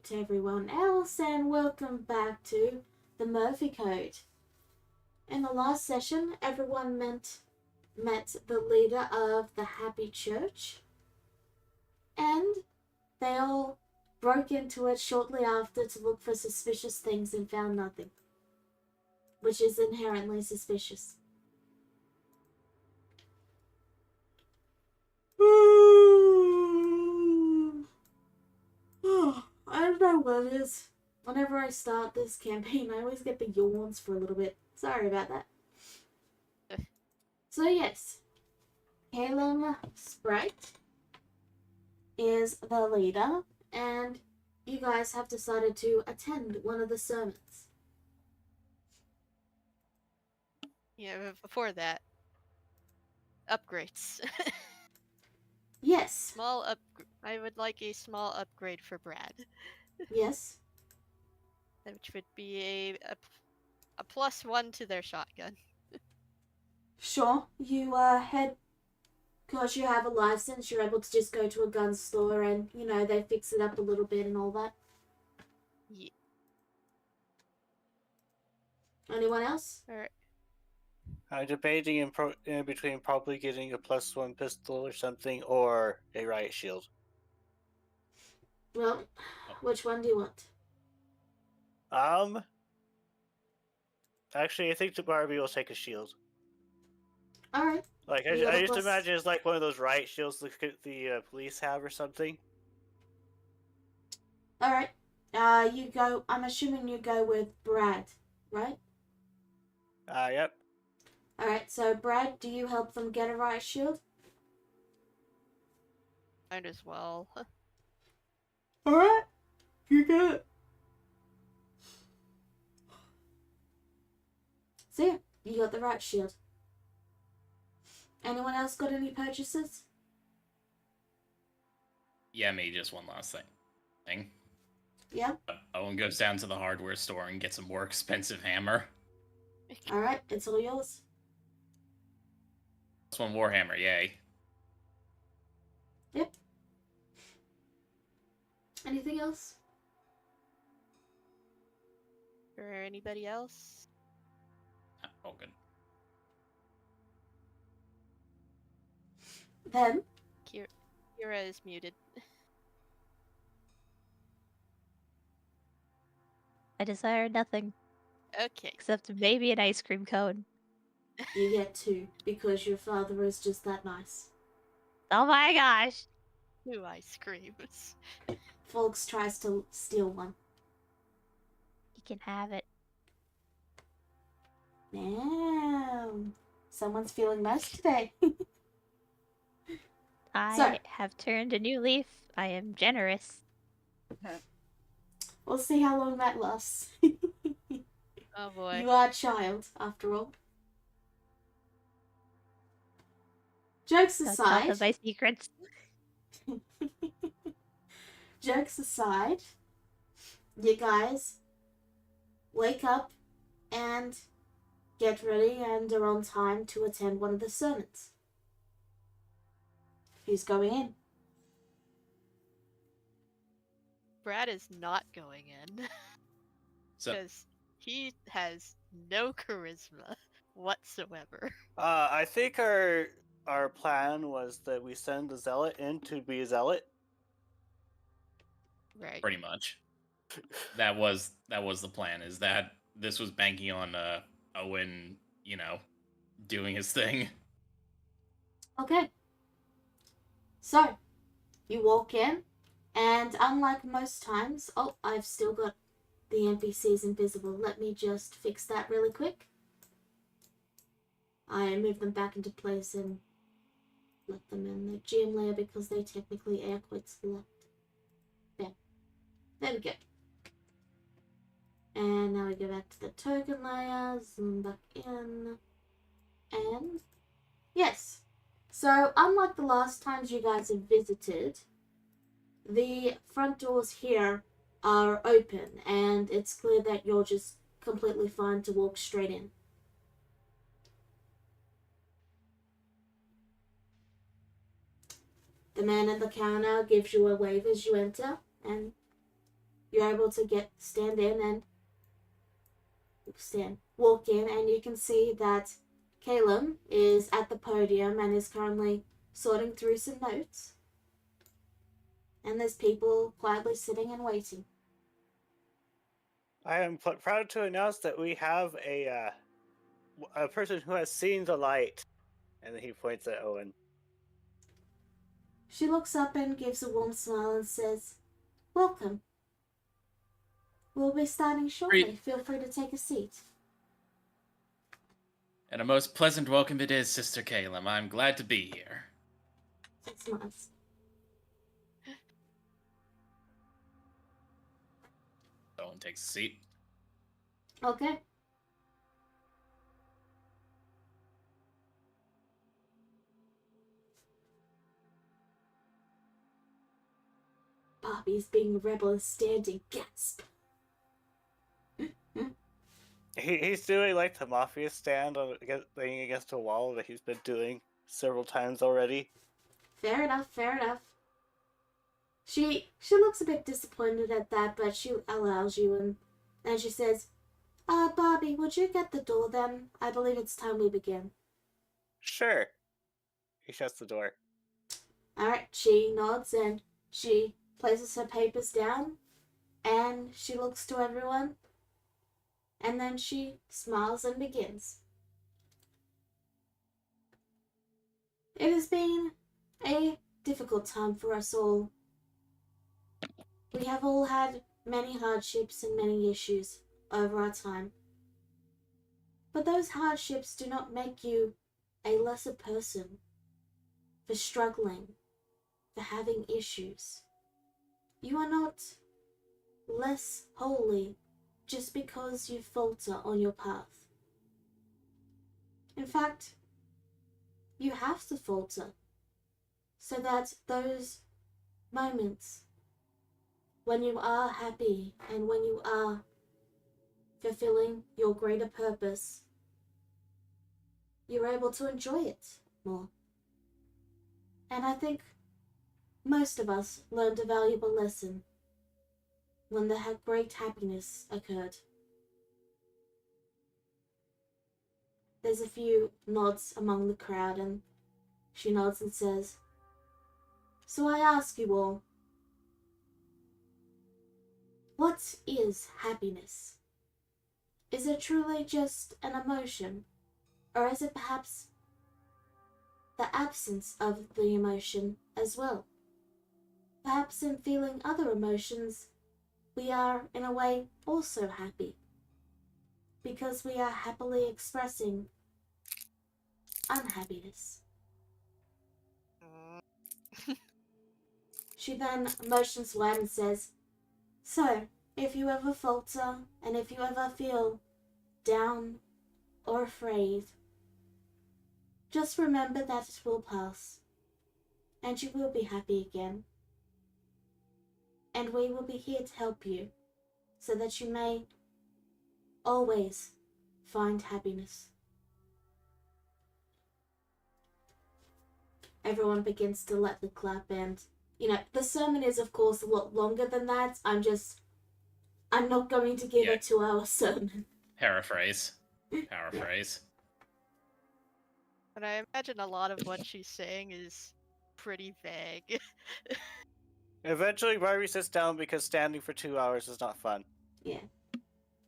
to everyone else, and welcome back to the Murphy Code. In the last session, everyone met the leader of the Happy Church, and they all broke into it shortly after to look for suspicious things and found nothing, which is inherently suspicious. I don't know what it is. Whenever I start this campaign, I always get the yawns for a little bit. Sorry about that. So yes, Calum Sprite is the leader, and you guys have decided to attend one of the sermons. Yeah, but before that, upgrades. Yes. I would like a small upgrade for Brad, Yes. which would be a +1 to their shotgun. Sure. You head, because you have a license, you're able to just go to a gun store and, you know, they fix it up a little bit and all that. Yeah. Anyone else? Alright. I'm debating in between probably getting a +1 pistol or something, or a riot shield. Well, which one do you want? Actually, I think the Barbie will take a shield. Alright. Like, I just imagine it's like one of those riot shields the police have or something. Alright. You go, I'm assuming you go with Brad, right? Yep. Alright, so Brad, do you help them get a riot shield? Might as well. Alright. You get it. So yeah, you got the riot shield. Anyone else got any purchases? Yeah, me, just one last thing. Yeah? Owen goes down to the hardware store and gets a more expensive hammer. Alright, it's all yours. +1 Warhammer, yay. Yep. Anything else? Or anybody else? Oh, good. Then, Kira is muted. I desire nothing Okay. except maybe an ice cream cone. you get 2, because your father is just that nice. Oh my gosh! 2 ice creams. Folks tries to steal one. You can have it. Damn. Someone's feeling nice today. I have turned a new leaf. I am generous. We'll see how long that lasts. Oh boy. You are a child, after all. Jokes Don't aside. tell them my secrets. Jokes aside, you guys wake up and get ready and are on time to attend one of the sermons. Who's going in? Brad is not going in. So, Because he has no charisma whatsoever. I think our plan was that we send the zealot in to be a zealot. Right. pretty much. That was the plan, is that this was banking on Owen, doing his thing. Okay. So, you walk in, and unlike most times... Oh, I've still got the NPCs invisible. Let me just fix that really quick. I move them back into place and let them in the GM layer because they technically air quote select. There we go. And now we go back to the token layer, zoom back in, and yes. So unlike the last times you guys have visited, the front doors here are open, and it's clear that you're just completely fine to walk straight in. The man at the counter gives you a wave as you enter, and you're able to walk in, and you can see that Caleb is at the podium and is currently sorting through some notes. And there's people quietly sitting and waiting. I am proud to announce that we have a person who has seen the light. And then he points at Owen. She looks up and gives a warm smile and says, "Welcome. We'll be starting shortly. Great. Feel free to take a seat." And a most pleasant welcome it is, Sister Caleb. I'm glad to be here. 6 months. Owen takes a seat. Okay. Bobby's being a rebel is standing. Gasp. He's doing like the mafia stand on laying against a wall that he's been doing several times already. Fair enough, fair enough. She looks a bit disappointed at that, but she allows you, and then she says, Bobby, would you get the door then? I believe it's time we begin." Sure. He shuts the door. Alright, she nods and she places her papers down, and she looks to everyone, and then she smiles and begins. It has been a difficult time for us all. We have all had many hardships and many issues over our time. But those hardships do not make you a lesser person for struggling, for having issues. You are not less holy just because you falter on your path. In fact, you have to falter so that those moments when you are happy and when you are fulfilling your greater purpose, you're able to enjoy it more. And I think most of us learned a valuable lesson when the great happiness occurred. There's a few nods among the crowd, and she nods and says, "So I ask you all, what is happiness? Is it truly just an emotion, or is it perhaps the absence of the emotion as well? Perhaps in feeling other emotions, we are in a way also happy, because we are happily expressing unhappiness." She then motions wide and says, "So, if you ever falter, and if you ever feel down or afraid, just remember that it will pass, and you will be happy again. And we will be here to help you, so that you may always find happiness." Everyone begins to let the clap, and the sermon is of course a lot longer than that. I'm not going to give a 2-hour sermon. Paraphrase. But I imagine a lot of what she's saying is pretty vague. Eventually, Barbie sits down because standing for 2 hours is not fun. Yeah.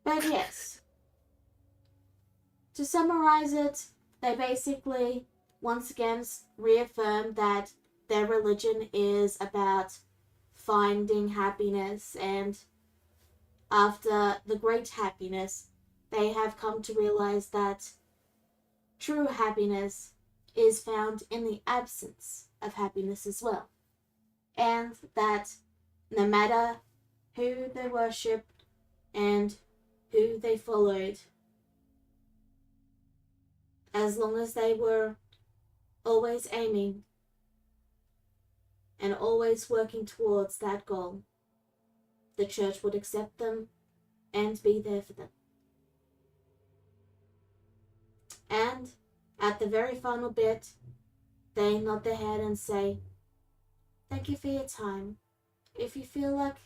But yes. To summarize it, they basically once again reaffirm that their religion is about finding happiness, and after the great happiness, they have come to realize that true happiness is found in the absence of happiness as well. And that no matter who they worshipped and who they followed, as long as they were always aiming and always working towards that goal, the church would accept them and be there for them. And at the very final bit, they nod their head and say, "Thank you for your time. If you feel like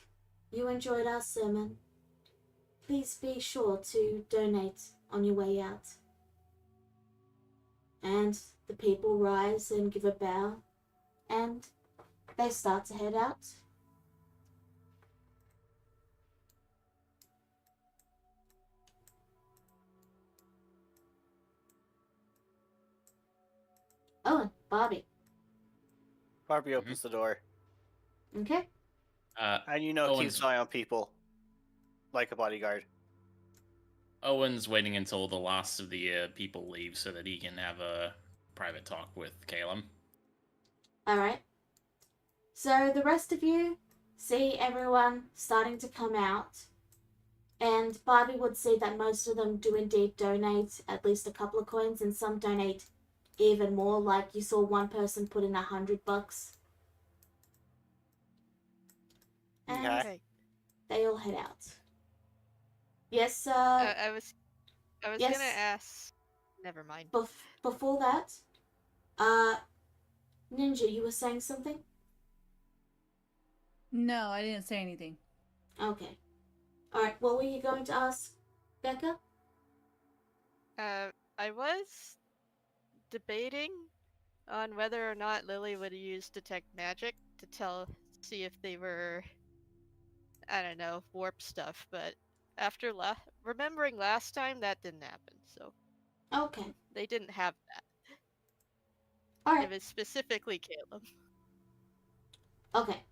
you enjoyed our sermon, please be sure to donate on your way out. And the people rise and give a bow, and they start to head out. Oh, and Barbie. Barbie opens the door, Okay. and keeps Owen's, an eye on people like a bodyguard. Owen's waiting until the last of the people leave so that he can have a private talk with Caleb. Alright. So the rest of you see everyone starting to come out. And Barbie would see that most of them do indeed donate at least a couple of coins, and some donate even more. Like you saw one person put in $100. And Okay. they all head out. Yes, I was yes. gonna ask. Never mind. Before that, Ninja, you were saying something? No, I didn't say anything. Okay. Alright, what were you going to ask, Becca? I was debating on whether or not Lily would use detect magic to see if they were, I don't know, warp stuff. But after remembering last time, that didn't happen. So Okay. they didn't have that. Alright. It was specifically Caleb. Okay.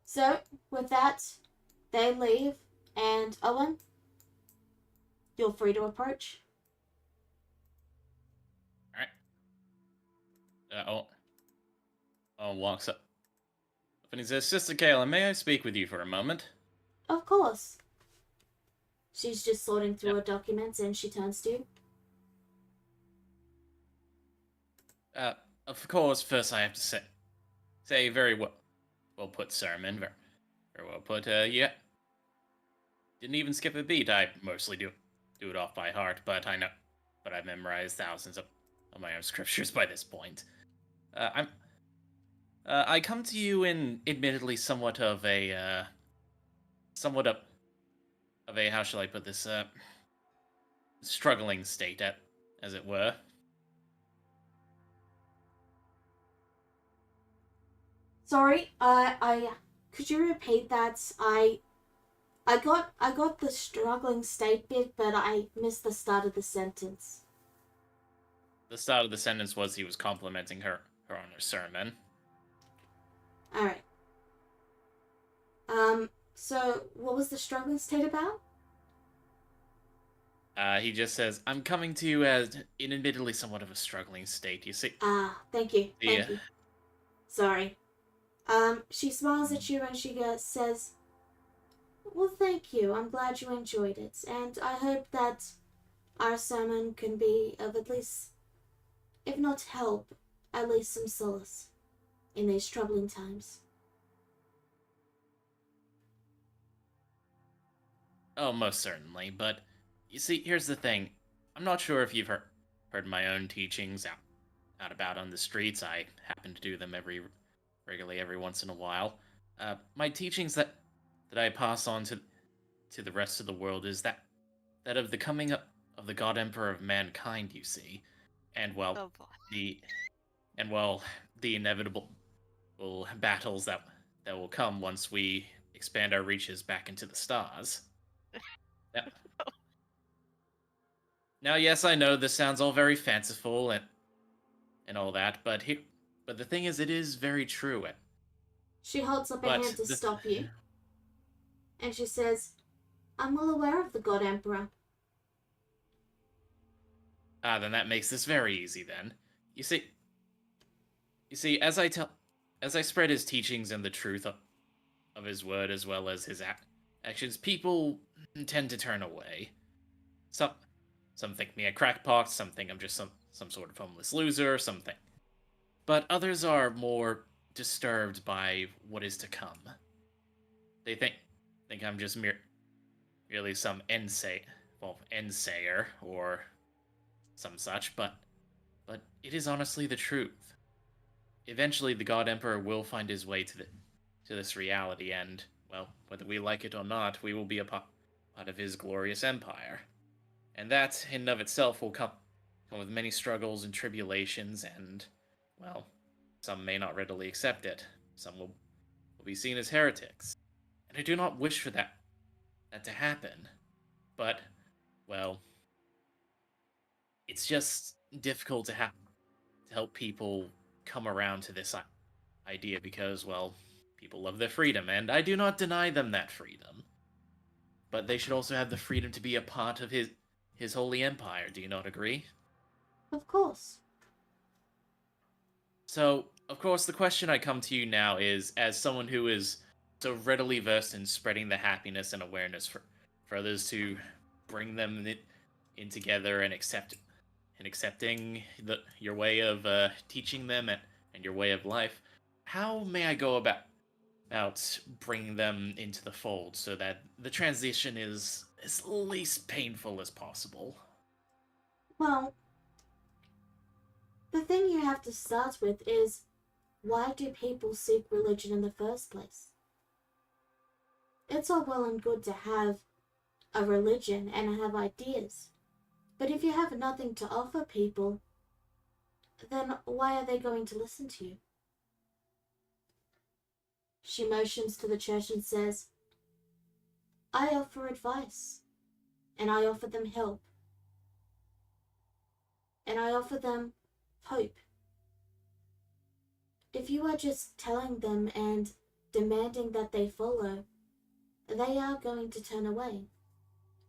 So, with that, they leave, and Owen, you're free to approach. Alright. Owen walks up. And he says, Sister Caleb, may I speak with you for a moment? Of course. She's just sorting through her documents, and she turns to you. Of course, first I have to say very well put, sermon. Very well put. Yeah. Didn't even skip a beat. I mostly do it off by heart, but I've memorized thousands of my own scriptures by this point. I come to you in admittedly somewhat of a how shall I put this, struggling state, as it were. Sorry, could you repeat that? I got the struggling state bit, but I missed the start of the sentence. The start of the sentence was he was complimenting her on her sermon. Alright. So what was the struggling state about? He just says, I'm coming to you as in admittedly somewhat of a struggling state, you see. Thank you. Yeah. Thank you. Sorry. She smiles at you and she says, well, thank you. I'm glad you enjoyed it. And I hope that our sermon can be of at least, if not help, at least some solace in these troubling times. Oh, most certainly, but you see, here's the thing. I'm not sure if you've heard my own teachings out about on the streets. I happen to do them regularly every once in a while. My teachings that I pass on to the rest of the world is that of the coming up of the God Emperor of mankind, you see, and Oh boy. the inevitable battles that will come once we expand our reaches back into the stars. Now, yes, I know this sounds all very fanciful and all that, but the thing is, it is very true. She holds up a But hand to the- stop you. And she says, I'm well aware of the God Emperor. Then that makes this very easy. Then you see, as I spread his teachings and the truth of his word as well as his actions, people tend to turn away. Some think me a crackpot, some think I'm just some sort of homeless loser, something. But others are more disturbed by what is to come. They think I'm just merely some endsayer or some such, but it is honestly the truth. Eventually, the God Emperor will find his way to this reality, and well, whether we like it or not, we will be a part of his glorious empire. And that, in and of itself, will come with many struggles and tribulations, and, well, some may not readily accept it. Some will be seen as heretics. And I do not wish for that to happen. But, well, it's just difficult to help people come around to this idea because, well, people love their freedom, and I do not deny them that freedom. But they should also have the freedom to be a part of his holy empire. Do you not agree? Of course. So, of course, the question I come to you now is, as someone who is so readily versed in spreading the happiness and awareness for others to bring them in together and accepting your way of teaching them and your way of life, how may I go about bringing them into the fold so that the transition is as least painful as possible? Well, the thing you have to start with is, why do people seek religion in the first place? It's all well and good to have a religion and have ideas, but if you have nothing to offer people, then why are they going to listen to you? She motions to the church and says, I offer advice, and I offer them help, and I offer them hope. If you are just telling them and demanding that they follow, they are going to turn away,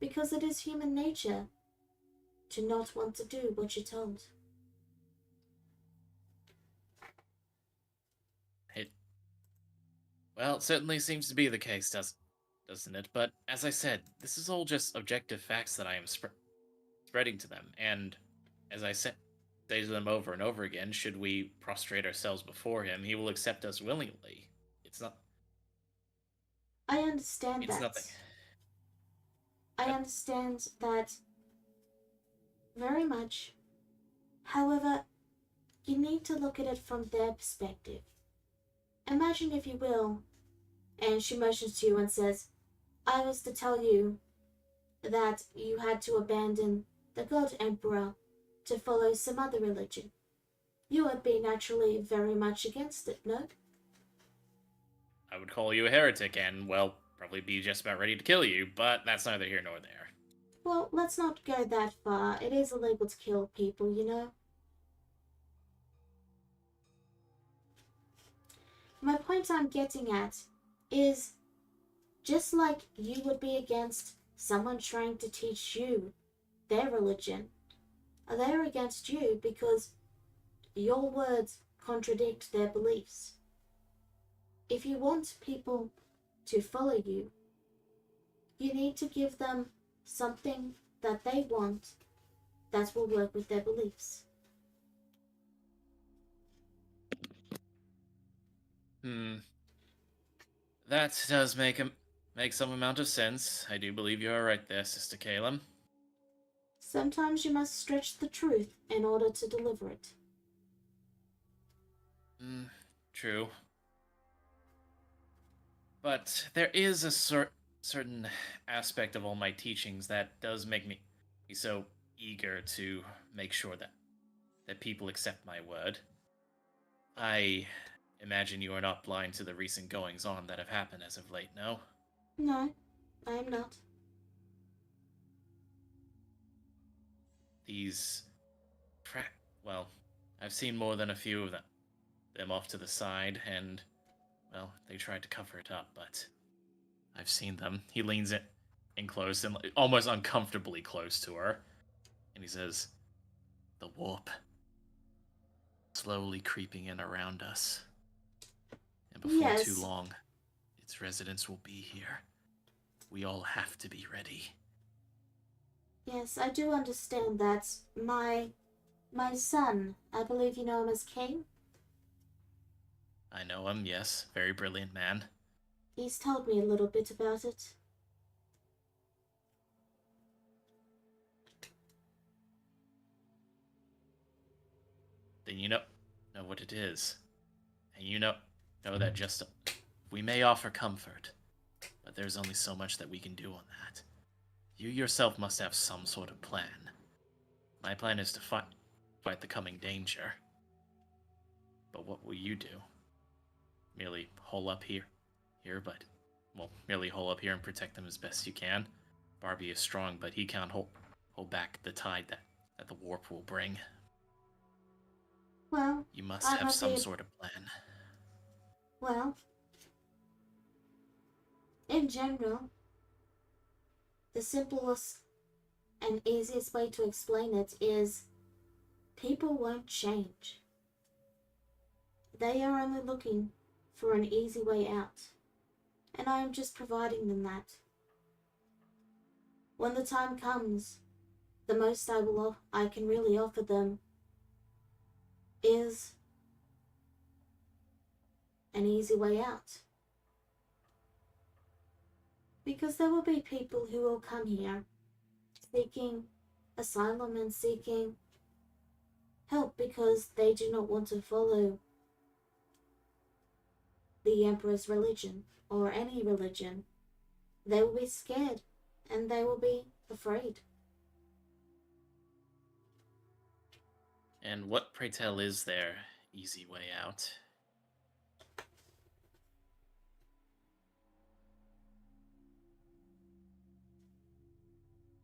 because it is human nature to not want to do what you're told. Well, it certainly seems to be the case, doesn't it? But as I said, this is all just objective facts that I am spreading to them, and as I say to them over and over again, should we prostrate ourselves before him, he will accept us willingly. It's not. I understand It's that. nothing. I understand that very much. However, you need to look at it from their perspective. Imagine, if you will, and she motions to you and says, I was to tell you that you had to abandon the God Emperor to follow some other religion. You would be naturally very much against it, no? I would call you a heretic and, well, probably be just about ready to kill you, but that's neither here nor there. Well, let's not go that far. It is illegal to kill people, you know? My point I'm getting at is, just like you would be against someone trying to teach you their religion, they're against you because your words contradict their beliefs. If you want people to follow you, you need to give them something that they want that will work with their beliefs. That does make some amount of sense. I do believe you are right there, Sister Caleb. Sometimes you must stretch the truth in order to deliver it. True. But there is a certain aspect of all my teachings that does make me so eager to make sure that people accept my word. I imagine you are not blind to the recent goings-on that have happened as of late, no? No, I am not. These... well, I've seen more than a few of them off to the side, and, well, they tried to cover it up, but I've seen them. He leans in close, and almost uncomfortably close to her, and he says, the warp, slowly creeping in around us. And before too long, its residents will be here. We all have to be ready. Yes, I do understand that. My son, I believe you know him as King? I know him, yes. Very brilliant man. He's told me a little bit about it. Then you know what it is. And you know that just we may offer comfort but there's only so much that we can do on that. You yourself must have some sort of plan. My plan is to fight the coming danger. But what will you do? Merely hole up here, merely hole up here and protect them as best you can. Barbie is strong, but he can't hold back the tide that the warp will bring. Well, You must have some sort of plan. Well, in general, the simplest and easiest way to explain it is people won't change. They are only looking for an easy way out, and I am just providing them that. When the time comes, the most I can really offer them is an easy way out. Because there will be people who will come here seeking asylum and seeking help because they do not want to follow the Emperor's religion or any religion. They will be scared and they will be afraid. And what, pray tell, is their easy way out?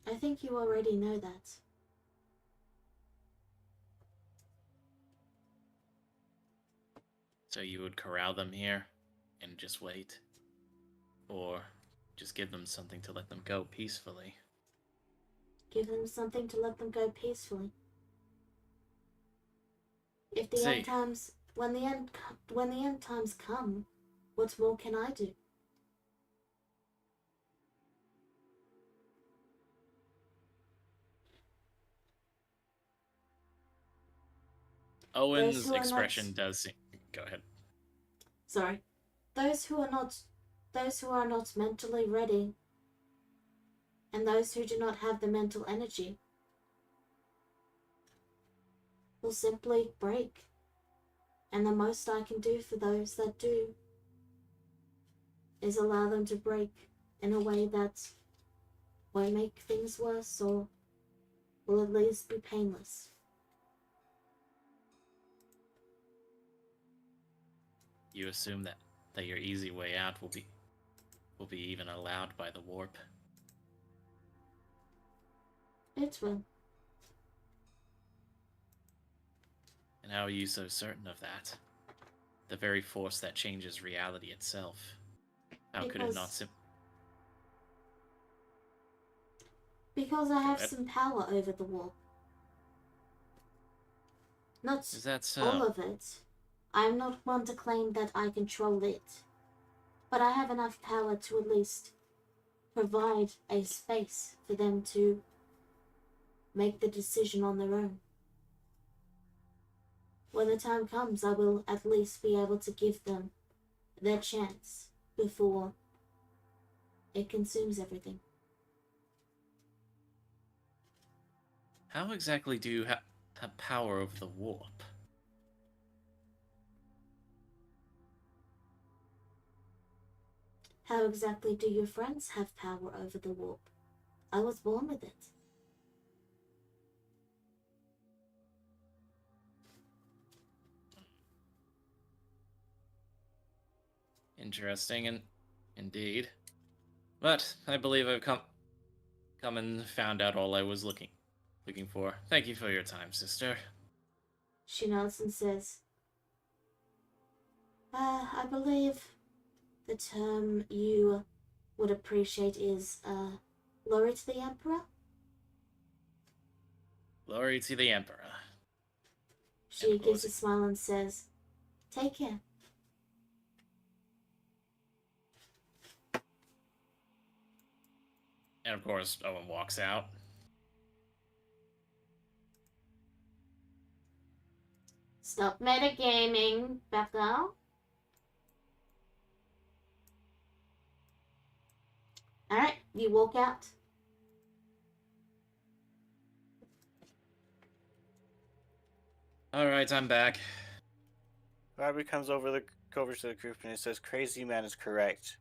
I think you already know that. So you would corral them here and just wait? Or just give them something to let them go peacefully? Give them something to let them go peacefully. If the See. end times, when the end times come, what more can I do? Owen's who are expression not- does seem... Go ahead. Sorry. Those who are not mentally ready, and those who do not have the mental energy, will simply break. And the most I can do for those that do is allow them to break in a way that won't make things worse or will at least be painless. You assume that your easy way out will be even allowed by the warp. It will. And how are you so certain of that? The very force that changes reality itself. How could it not Because I have ahead. some power over the warp. Not Is that so? all of it. I'm not one to claim that I control it. But I have enough power to at least provide a space for them to make the decision on their own. When the time comes, I will at least be able to give them their chance before it consumes everything. How exactly do you have power over the warp? How exactly do your friends have power over the warp? I was born with it. Interesting, and indeed. But I believe I've come and found out all I was looking for. Thank you for your time, sister. She nods and says, I believe the term you would appreciate is, glory to the Emperor? Glory to the Emperor. She And gives pause. a smile and says, take care. And of course, Owen walks out. Stop metagaming, Becca. Alright, you walk out. Alright, I'm back. Barbie comes over to the group and he says, "Crazy man is correct."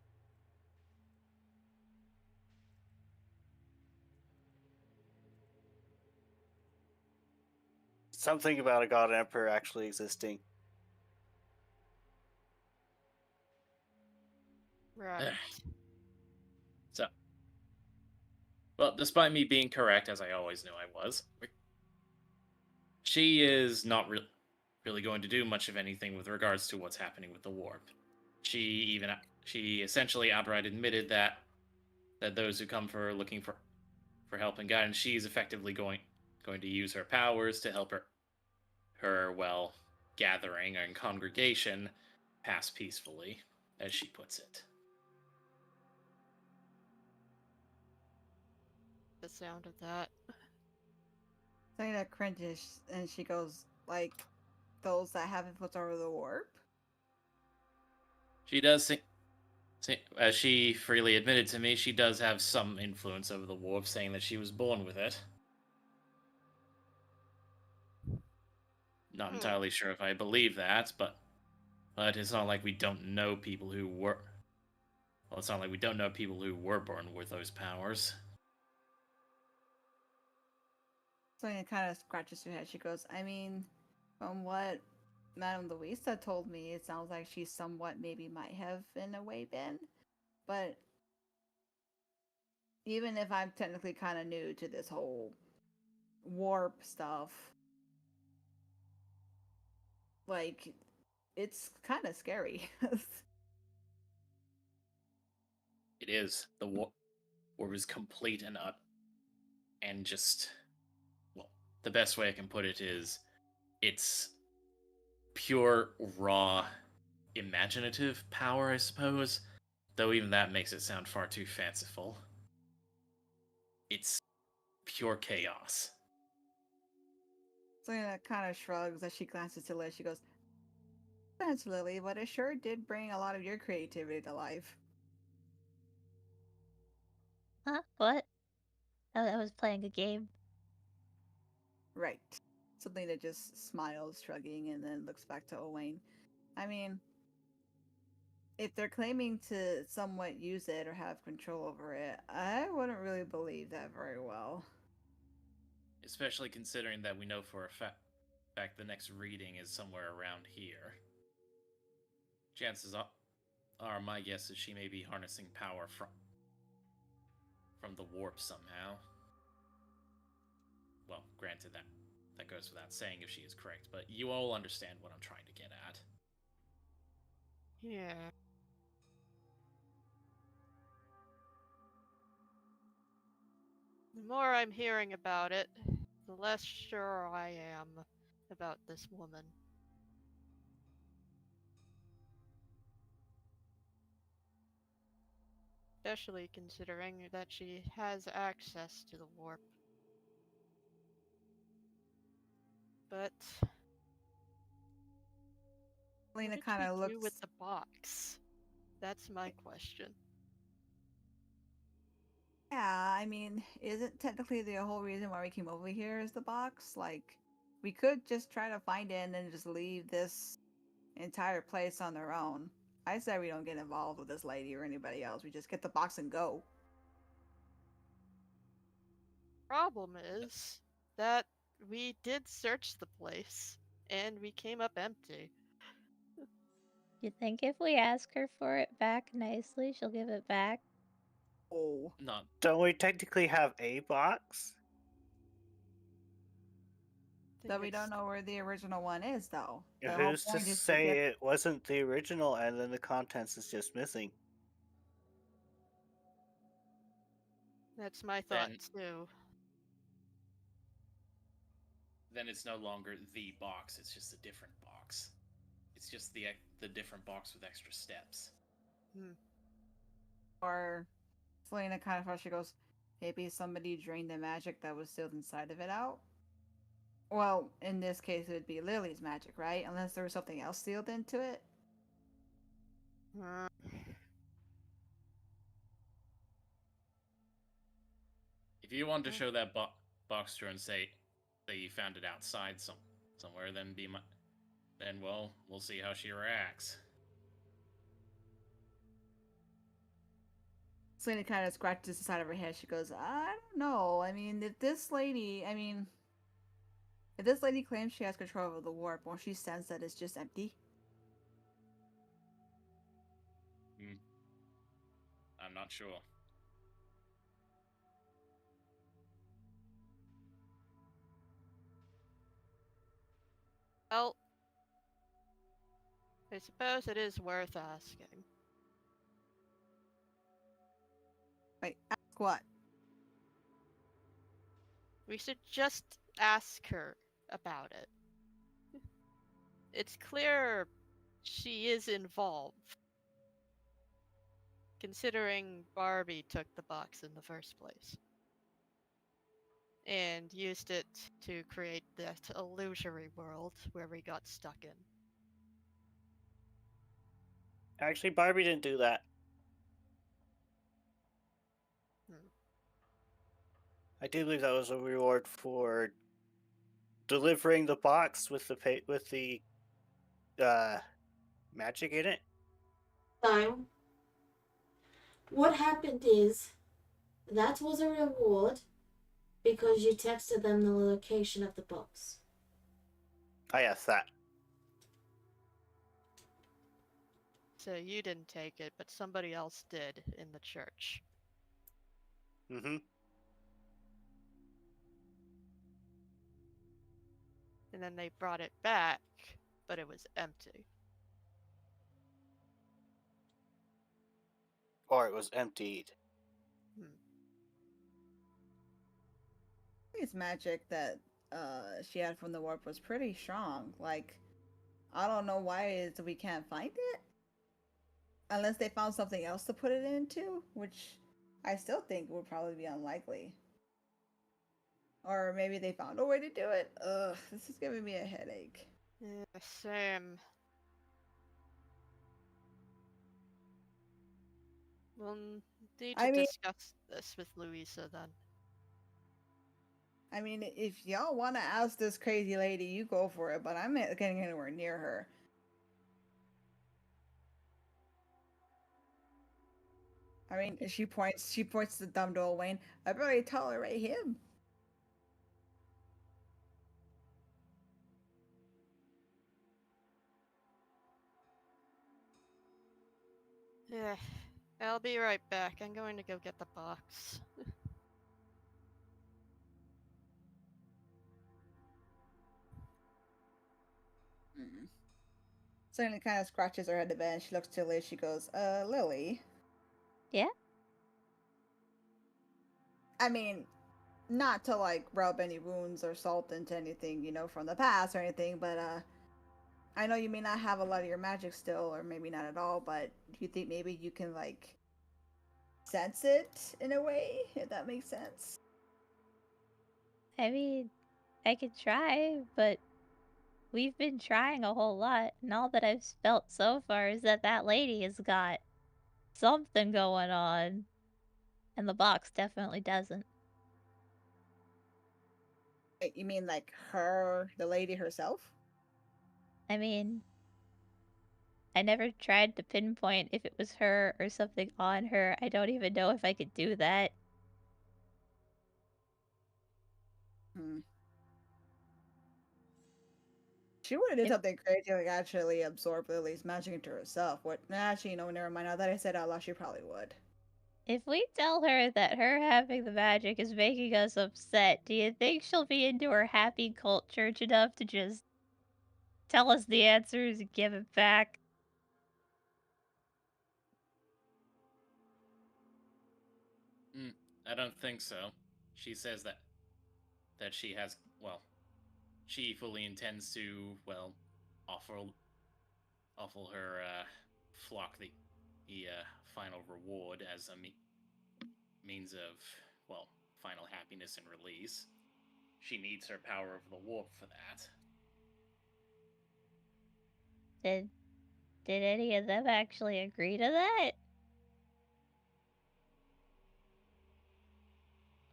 something about a god emperor actually existing. Right. So, well, despite me being correct, as I always knew I was, she is not really going to do much of anything with regards to what's happening with the warp. She essentially outright admitted that those who come for her looking for help and guidance, she's effectively going to use her powers to help her gathering and congregation pass peacefully, as she puts it. The sound of that. Selena cringes and she goes, like, those that have influence over the warp? She does as she freely admitted to me, she does have some influence over the warp, saying that she was born with it. Not entirely sure if I believe that, but it's not like we don't know people who were. Well, it's not like we don't know people who were born with those powers. Selena kind of scratches her head. She goes, I mean, from what Madame Louisa told me, it sounds like she somewhat maybe might have in a way been. But even if I'm technically kind of new to this whole warp stuff, like, it's kind of scary. It is. The warp is complete and just, well, the best way I can put it is it's pure, raw, imaginative power, I suppose. Though even that makes it sound far too fanciful. It's pure chaos. Selena kind of shrugs as she glances to Liz. She goes, thanks, Lily, but it sure did bring a lot of your creativity to life. Huh? What? I was playing a game. Right. Selena just smiles, shrugging, and then looks back to Owain. I mean, if they're claiming to somewhat use it or have control over it, I wouldn't really believe that very well. Especially considering that we know for a fact the next reading is somewhere around here. Chances are my guess is she may be harnessing power from the warp somehow. Well, granted that goes without saying if she is correct, but you all understand what I'm trying to get at. Yeah. The more I'm hearing about it, the less sure I am about this woman. Especially considering that she has access to the warp. But Selena what kind did of she do looks. with the box? That's my question. Yeah, I mean, isn't technically the whole reason why we came over here is the box? Like, we could just try to find it and then just leave this entire place on their own. I say we don't get involved with this lady or anybody else. We just get the box and go. Problem is that we did search the place and we came up empty. You think if we ask her for it back nicely, she'll give it back? Oh. Not Don't we technically have a box? So we don't know where the original one is, though. The whole Who's to point is to say get. it wasn't the original and then the contents is just missing? That's my thought Then- too. then it's no longer the box, it's just a different box. It's just the different box with extra steps. Or Selena kind of how she goes, maybe somebody drained the magic that was sealed inside of it out. Well, in this case, it would be Lily's magic, right? Unless there was something else sealed into it. If you want to show that box to her and say that you found it outside somewhere, then we'll see how she reacts. Selena kind of scratches the side of her head. She goes, I don't know. I mean, if this lady, If this lady claims she has control over the warp, won't she sense that it's just empty? I'm not sure. Well, I suppose it is worth asking. Wait, ask what? We should just ask her about it. It's clear she is involved, considering Barbie took the box in the first place and used it to create that illusory world where we got stuck in. Actually, Barbie didn't do that. I do believe that was a reward for delivering the box with the magic in it. So, what happened is that was a reward because you texted them the location of the box. Ah, yes, that. So you didn't take it, but somebody else did in the church. Mm-hmm. And then they brought it back, but it was empty. Or it was emptied. This magic that she had from the warp was pretty strong. Like, I don't know why it is we can't find it. Unless they found something else to put it into, which I still think would probably be unlikely. Or maybe they found a way to do it. Ugh, this is giving me a headache. Yeah, same. We'll need to discuss this with Louisa then. I mean, if y'all want to ask this crazy lady, you go for it, but I'm not getting anywhere near her. I mean, she points to dumb to old Wayne. I barely tolerate him. Yeah, I'll be right back. I'm going to go get the box. Selena kind of scratches her head a bit and she looks to Liz. She goes, Lily. Yeah? I mean, not to like rub any wounds or salt into anything, you know, from the past or anything, but I know you may not have a lot of your magic still, or maybe not at all, but do you think maybe you can like sense it in a way, if that makes sense? I mean, I could try, but we've been trying a whole lot, and all that I've felt so far is that that lady has got something going on, and the box definitely doesn't. Wait, you mean like her, the lady herself? I mean, I never tried to pinpoint if it was her or something on her. I don't even know if I could do that. She would have did something crazy, like actually absorb Lily's magic into herself. What? Actually, no, never mind. Now that I said out loud, she probably would. If we tell her that her having the magic is making us upset, do you think she'll be into her happy cult church enough to just tell us the answers and give it back? I don't think so. She says that she has, well, she fully intends to, well, offer her flock the final reward as a means of, well, final happiness and release. She needs her power of the warp for that. Did any of them actually agree to that?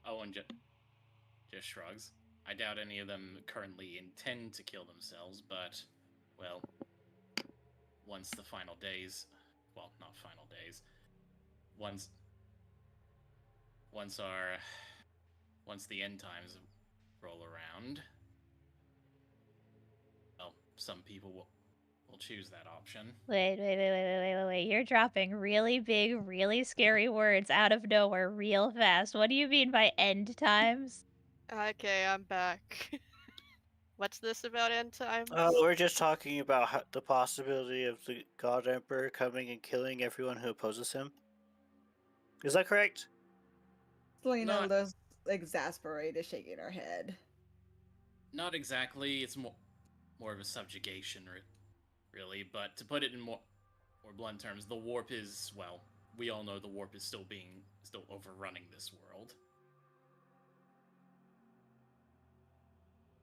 Owen just shrugs. I doubt any of them currently intend to kill themselves, but, well, once the final days, well, not final days, once the end times roll around, some people will choose that option. Wait. You're dropping really big, really scary words out of nowhere real fast. What do you mean by end times? Okay, I'm back. What's this about end times? We're just talking about the possibility of the God Emperor coming and killing everyone who opposes him. Is that correct? Selena Not- looks exasperated, shaking her head. Not exactly. It's more of a subjugation, really. But to put it in more blunt terms, the warp is, well, we all know the warp is still overrunning this world.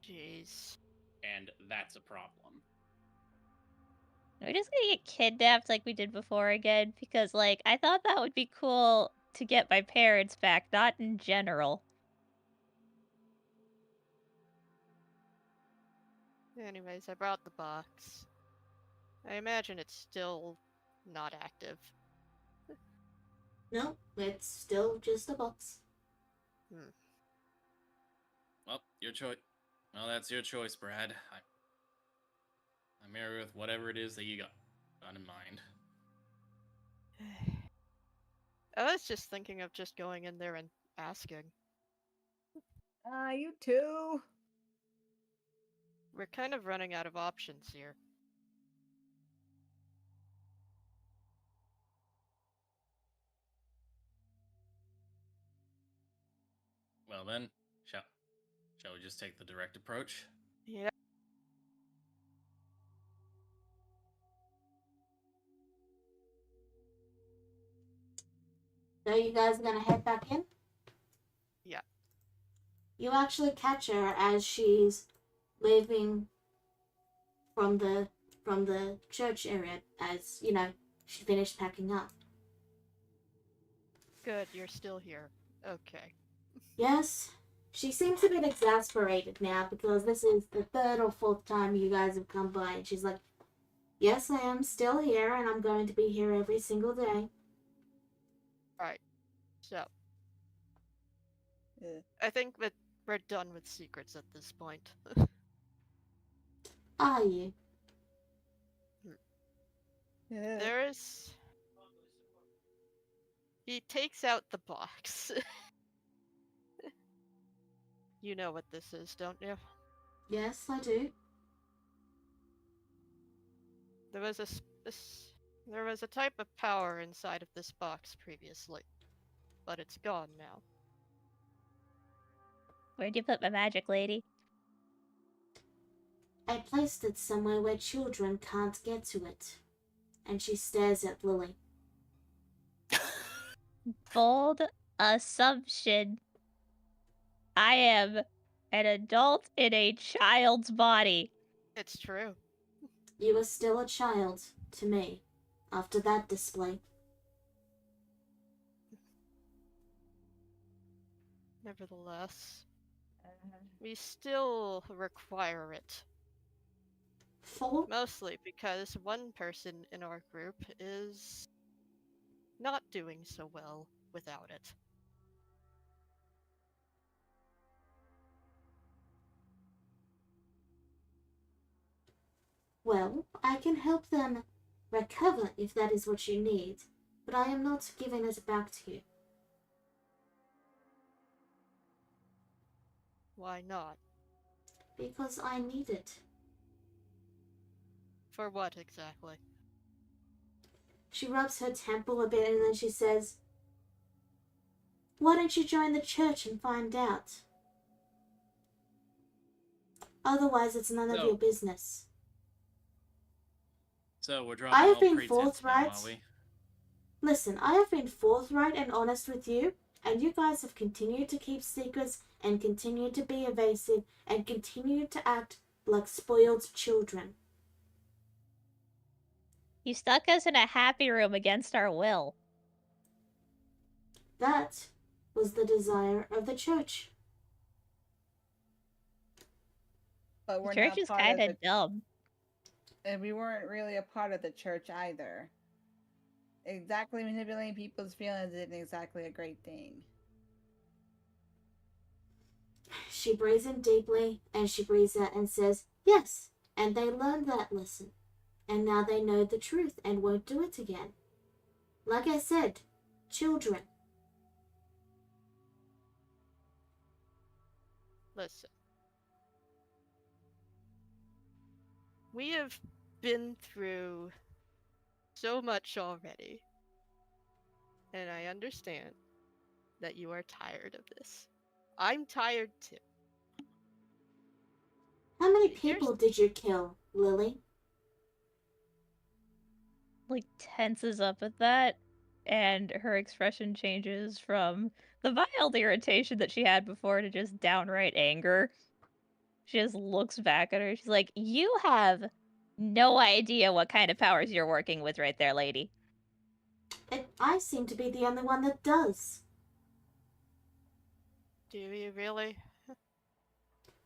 Jeez. And that's a problem. We're just gonna get kidnapped like we did before again, because, like, I thought that would be cool to get my parents back, not in general. Anyways, I brought the box. I imagine it's still not active. No, it's still just a box. Well, your choice. Well, that's your choice, Brad. I'm here with whatever it is that you got in mind. I was just thinking of just going in there and asking. You too. We're kind of running out of options here. Well then, shall we just take the direct approach? Yeah. So you guys are gonna head back in? Yeah. You actually catch her as she's leaving from the church area, as you know, she finished packing up. Good, you're still here. Okay. Yes, she seems a bit exasperated now because this is the third or fourth time you guys have come by, and she's like, yes, I am still here, and I'm going to be here every single day. Alright. So, Yeah. I think that we're done with secrets at this point. Are you? Yeah. There's... He takes out the box. You know what this is, don't you? Yes, I do. There was there was a type of power inside of this box previously, but it's gone now. Where'd you put my magic, lady? I placed it somewhere where children can't get to it. And she stares at Lily. Bold assumption. I am an adult in a child's body. It's true. You are still a child to me after that display. Nevertheless, we still require it. For? Mostly because one person in our group is not doing so well without it. Well, I can help them recover if that is what you need, but I am not giving it back to you. Why not? Because I need it. For what exactly? She rubs her temple a bit and then she says, why don't you join the church and find out? Otherwise, it's none of your business. So we're I dropping have all been pretense now, forthright. are we? Listen, I have been forthright and honest with you, and you guys have continued to keep secrets and continued to be evasive and continued to act like spoiled children. You stuck us in a happy room against our will. That was the desire of the church. But The we're church not is part kind of of dumb. and we weren't really a part of the church either. Exactly manipulating people's feelings isn't exactly a great thing. She breathes in deeply and she breathes out and says, yes, And they learned that lesson. And now they know the truth and won't do it again. Like I said, children. Listen. We have been through so much already. And I understand that you are tired of this. I'm tired too. How many Here's- people did you kill, Lily? Like, tenses up at that, and her expression changes from the mild irritation that she had before to just downright anger. She just looks back at her. She's like, "You have no idea what kind of powers you're working with right there, lady." I seem to be the only one that does. Do you really?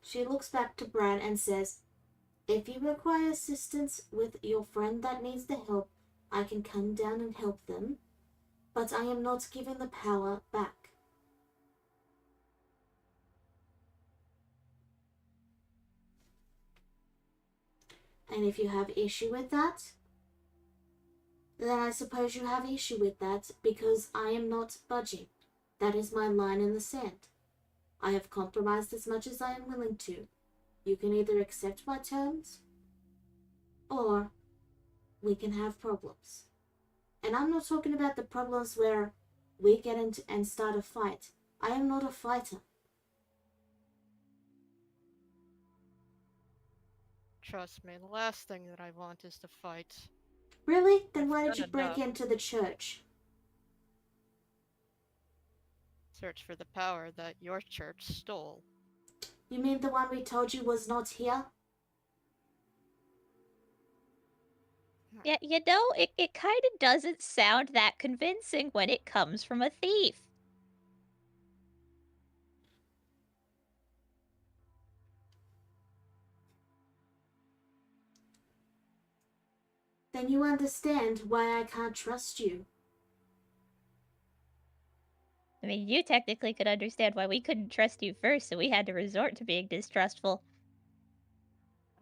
She looks back to Brad and says, "If you require assistance with your friend that needs the help, I can come down and help them, but I am not giving the power back." And if you have issue with that, then I suppose you have issue with that because I am not budging. That is my line in the sand. I have compromised as much as I am willing to. You can either accept my terms, or we can have problems. And I'm not talking about the problems where we get into and start a fight. I am not a fighter. Trust me, the last thing that I want is to fight. Really? Then I've why did done you break enough. into the church? Search for the power that your church stole. You mean the one we told you was not here? Yeah, you know, it kind of doesn't sound that convincing when it comes from a thief. Then you understand why I can't trust you. I mean, you technically could understand why we couldn't trust you first, so we had to resort to being distrustful.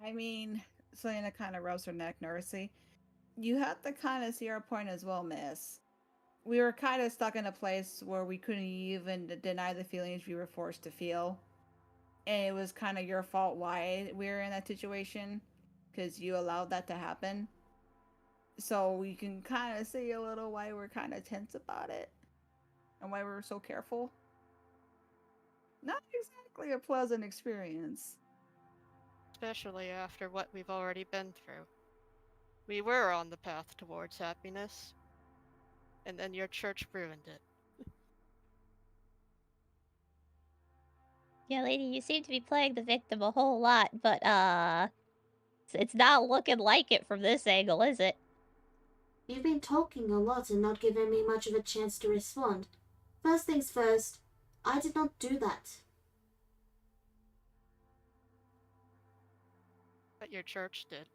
I mean, Selena kind of rubs her neck nervously. You have to kind of see our point as well, miss. We were kind of stuck in a place where we couldn't even deny the feelings we were forced to feel. And it was kind of your fault why we were in that situation, because you allowed that to happen. So we can kind of see a little why we're kind of tense about it and why we're so careful. Not exactly a pleasant experience. Especially after what we've already been through. We were on the path towards happiness. And then your church ruined it. Yeah, lady, you seem to be playing the victim a whole lot, but, it's not looking like it from this angle, is it? You've been talking a lot and not giving me much of a chance to respond. First things first, I did not do that. But your church did.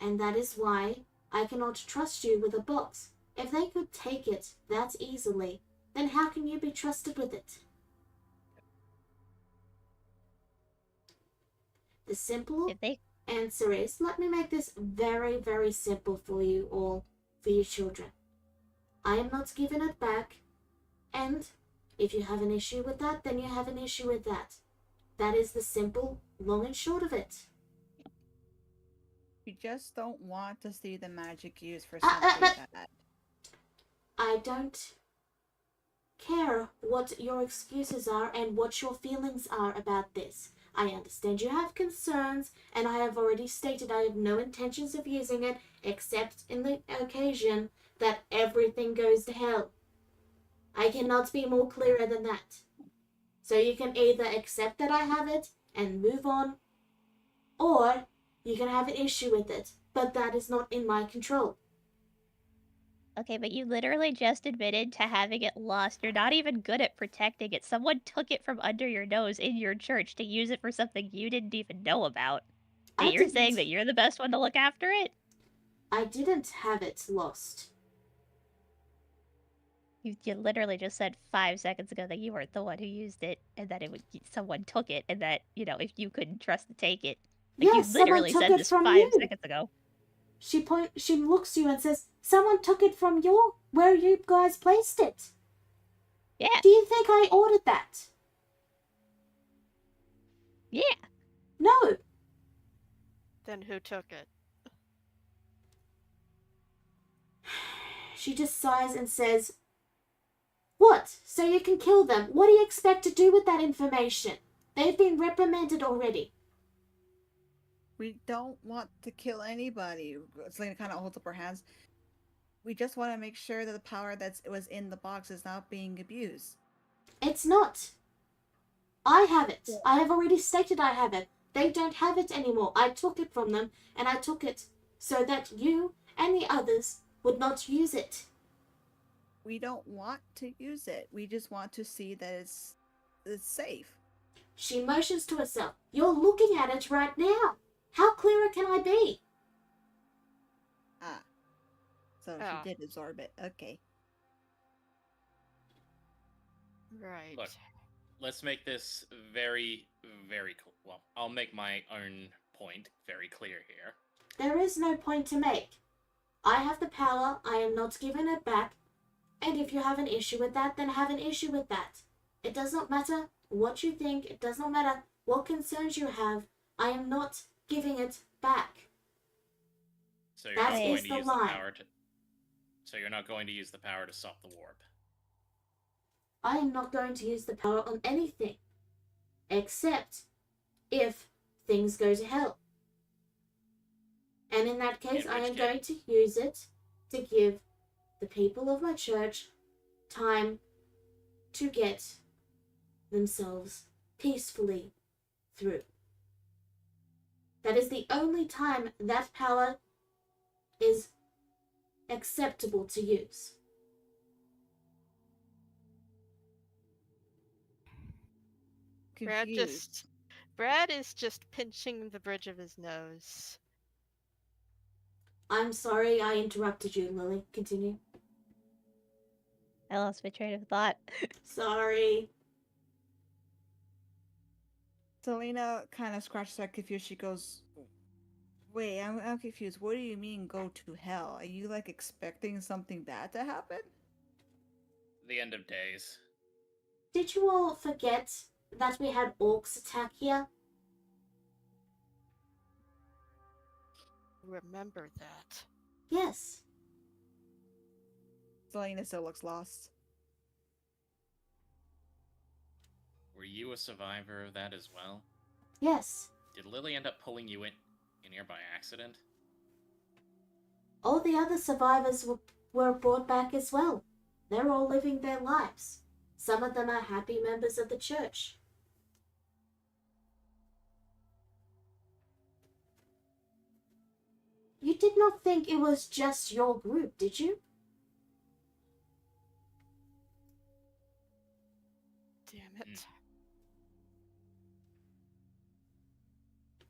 And that is why I cannot trust you with a box. If they could take it that easily, then how can you be trusted with it? The simple Did they? answer is, let me make this very, very simple for you all, for your children. I am not giving it back, and if you have an issue with that, then you have an issue with that. That is the simple, long and short of it. You just don't want to see the magic used for but- something bad. I don't care what your excuses are and what your feelings are about this. I understand you have concerns, and I have already stated I have no intentions of using it except in the occasion that everything goes to hell. I cannot be more clearer than that. So you can either accept that I have it and move on, or you can have an issue with it, but that is not in my control. Okay, but you literally just admitted to having it lost. You're not even good at protecting it. Someone took it from under your nose in your church to use it for something you didn't even know about. And you're saying that you're the best one to look after it? I didn't have it lost. You literally just said 5 seconds ago that you weren't the one who used it, and that someone took it, and that, if you couldn't trust to take it. Like, you Yes, someone literally took said it this from 5 you. seconds ago. She looks to you and says, someone took it from where you guys placed it. Yeah, Do you think I ordered that? yeah. No. Then who took it? She just sighs and says, what? So you can kill them? What do you expect to do with that information? They've been reprimanded already. We don't want to kill anybody. Selena kind of holds up her hands. We just want to make sure that the power that was in the box is not being abused. It's not. I have it. I have already stated I have it. They don't have it anymore. I took it from them, and I took it so that you and the others would not use it. We don't want to use it. We just want to see that it's safe. She motions to herself. You're looking at it right now. How clearer can I be? Ah. So Ah. she did absorb it. Okay. Right. Look, let's make this very, very well. I'll make my own point very clear here. There is no point to make. I have the power. I am not giving it back. And if you have an issue with that, then have an issue with that. It does not matter what you think. It does not matter what concerns you have. I am not giving it back. So you're That not going is to the use line. the power to. So you're not going to use the power to stop the warp. I am not going to use the power on anything. Except if things go to hell. And in that case, In I which am case- going to use it to give the people of my church time to get themselves peacefully through. That is the only time that power is acceptable to use. Confused. Brad is just pinching the bridge of his nose. I'm sorry I interrupted you, Lily. Continue. I lost my train of thought. Sorry. Selena kind of scratches her confused. She goes, wait, I'm confused. What do you mean go to hell? Are you like expecting something bad to happen? The end of days. Did you all forget that we had orcs attack here? Remember that. Yes. Selena still looks lost. Were you a survivor of that as well? Yes. Did Lily end up pulling you in here by accident? All the other survivors were brought back as well. They're all living their lives. Some of them are happy members of the church. You did not think it was just your group, did you? Damn it.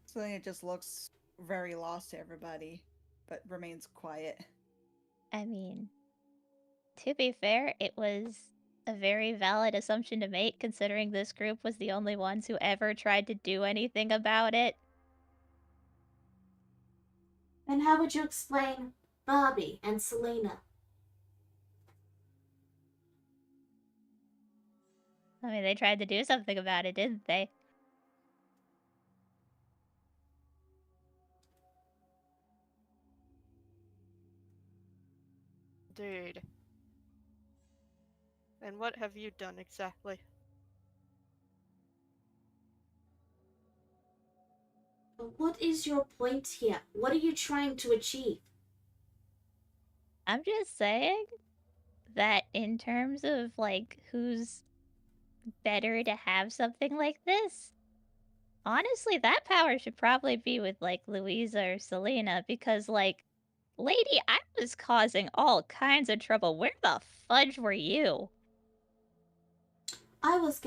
Selena just looks very lost to everybody, but remains quiet. I mean, to be fair, it was a very valid assumption to make considering this group was the only ones who ever tried to do anything about it. And how would you explain Barbie and Selena? I mean, they tried to do something about it, didn't they? Dude. And what have you done exactly? What is your point here? What are you trying to achieve? I'm just saying that in terms of, like, who's better to have something like this, honestly, that power should probably be with, like, Louisa or Selena, because, like, lady, I was causing all kinds of trouble. Where the fudge were you? I was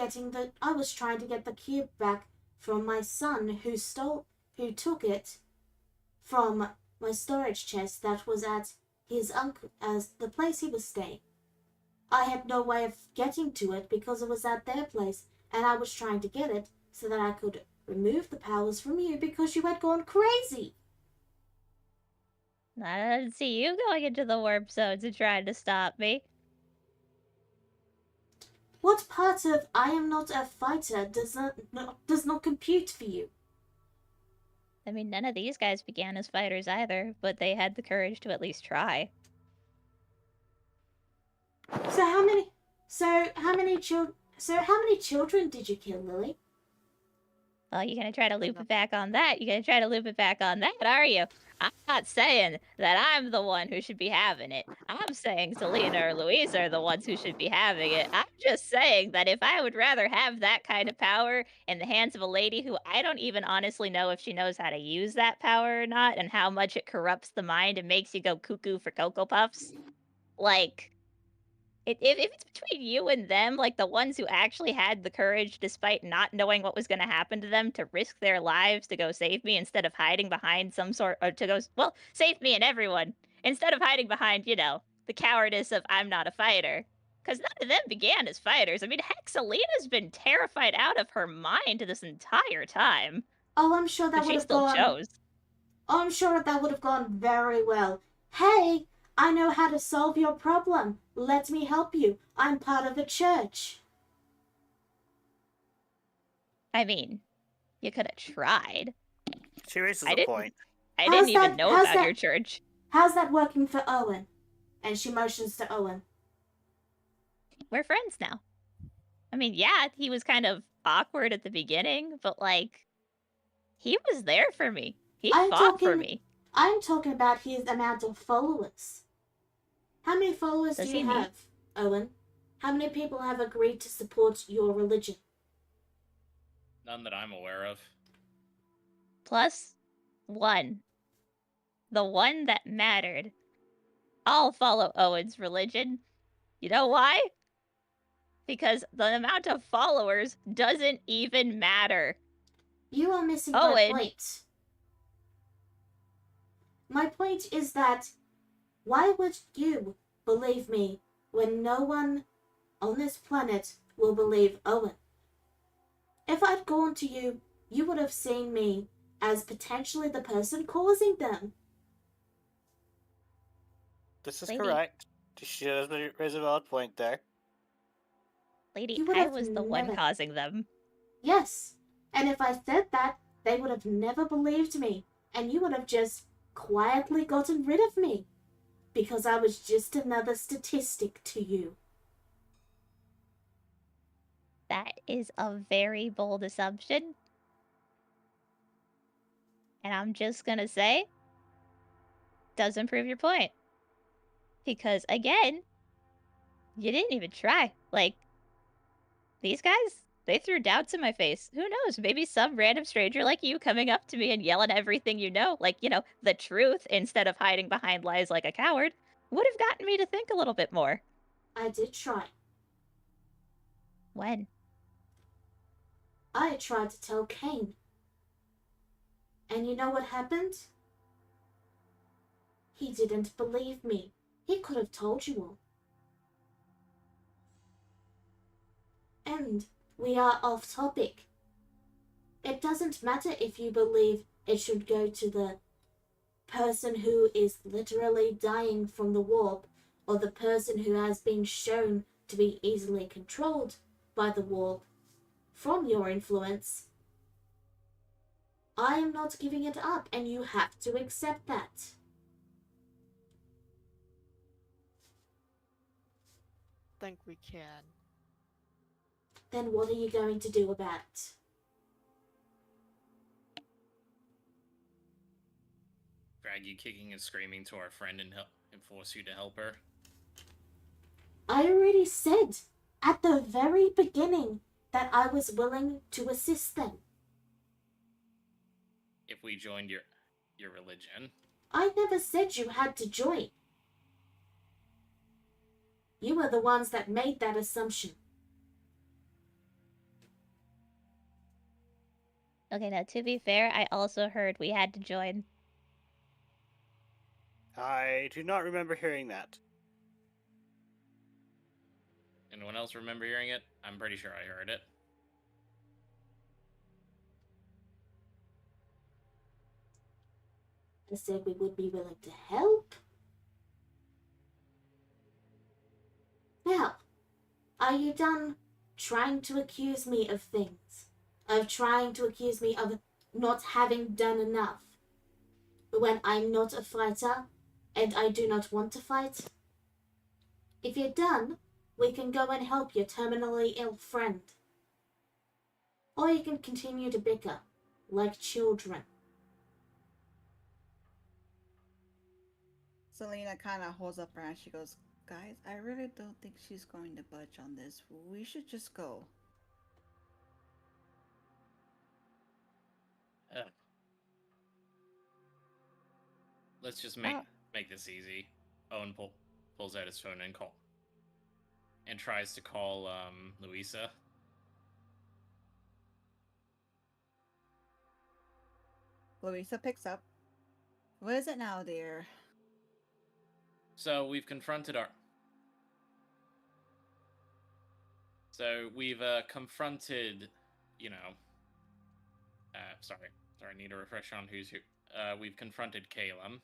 trying to get the cube back from my son who took it from my storage chest that was at his the place he was staying. I had no way of getting to it because it was at their place, and I was trying to get it so that I could remove the powers from you because you had gone crazy. I didn't see you going into the warp zones and trying to stop me. What part of I am not a fighter does not compute for you? I mean, none of these guys began as fighters either, but they had the courage to at least try. So how many children did you kill, Lily? Well, you're gonna try to loop it back on that. You're gonna try to loop it back on that, are you? I'm not saying that I'm the one who should be having it. I'm saying Selena or Louisa are the ones who should be having it. I'm just saying that if I would rather have that kind of power in the hands of a lady who I don't even honestly know if she knows how to use that power or not, and how much it corrupts the mind and makes you go cuckoo for Cocoa Puffs, like, if it's between you and them, like the ones who actually had the courage, despite not knowing what was going to happen to them, to risk their lives to go save me instead of hiding behind some sort, or to go, well, save me and everyone, instead of hiding behind, you know, the cowardice of I'm not a fighter. Because none of them began as fighters. I mean, heck, Selena's been terrified out of her mind this entire time. Oh, I'm sure that But would she have still gone. chose. Oh, I'm sure that would have gone very well. Hey, I know how to solve your problem. Let me help you. I'm part of a church. I mean, you could have tried. She raises I a didn't- point. I How's didn't even that- know how's about that- your church. How's that working for Owen? And she motions to Owen. We're friends now. I mean, yeah, he was kind of awkward at the beginning, but like, he was there for me. He fought for me. I'm talking about his amount of followers. How many followers Does do he you need- have, Owen? How many people have agreed to support your religion? None that I'm aware of. Plus one. The one that mattered. I'll follow Owen's religion. You know why? Because the amount of followers doesn't even matter. You are missing my Owen. point. My point is that why would you believe me when no one on this planet will believe Owen? If I'd gone to you, you would have seen me as potentially the person causing them. This is Lady. correct. She does raise a valid point there. Lady, You would I have was the one never- causing them. Yes, and if I said that, they would have never believed me, and you would have just quietly gotten rid of me, because I was just another statistic to you. That is a very bold assumption. And I'm just gonna say, doesn't prove your point. Because again, you didn't even try. Like, these guys, they threw doubts in my face. Who knows? Maybe some random stranger like you coming up to me and yelling everything you know, like, you know, the truth instead of hiding behind lies like a coward, would have gotten me to think a little bit more. I did try. When? I tried to tell Kane. And you know what happened? He didn't believe me. He could have told you all. And we are off topic. It doesn't matter if you believe it should go to the person who is literally dying from the warp, or the person who has been shown to be easily controlled by the warp from your influence. I am not giving it up, and you have to accept that. Think we can. Then what are you going to do about it? Drag you kicking and screaming to our friend and force you to help her. I already said at the very beginning that I was willing to assist them. If we joined your religion. I never said you had to join. You were the ones that made that assumption. Okay, now to be fair, I also heard we had to join. I do not remember hearing that. Anyone else remember hearing it? I'm pretty sure I heard it. I said we would be willing to help. Now, are you done trying to accuse me of things? Of trying to accuse me of not having done enough? When I'm not a fighter, and I do not want to fight? If you're done, we can go and help your terminally ill friend. Or you can continue to bicker, like children. Selena kind of holds up her hand. She goes, "Guys, I really don't think she's going to budge on this. We should just go." Let's just Ah. make this easy. Owen pulls out his phone and tries to call Louisa. Louisa picks up. "What is it now, dear?" So we've confronted confronted, you know. Sorry, I need a refresh on who's who. We've confronted Calum.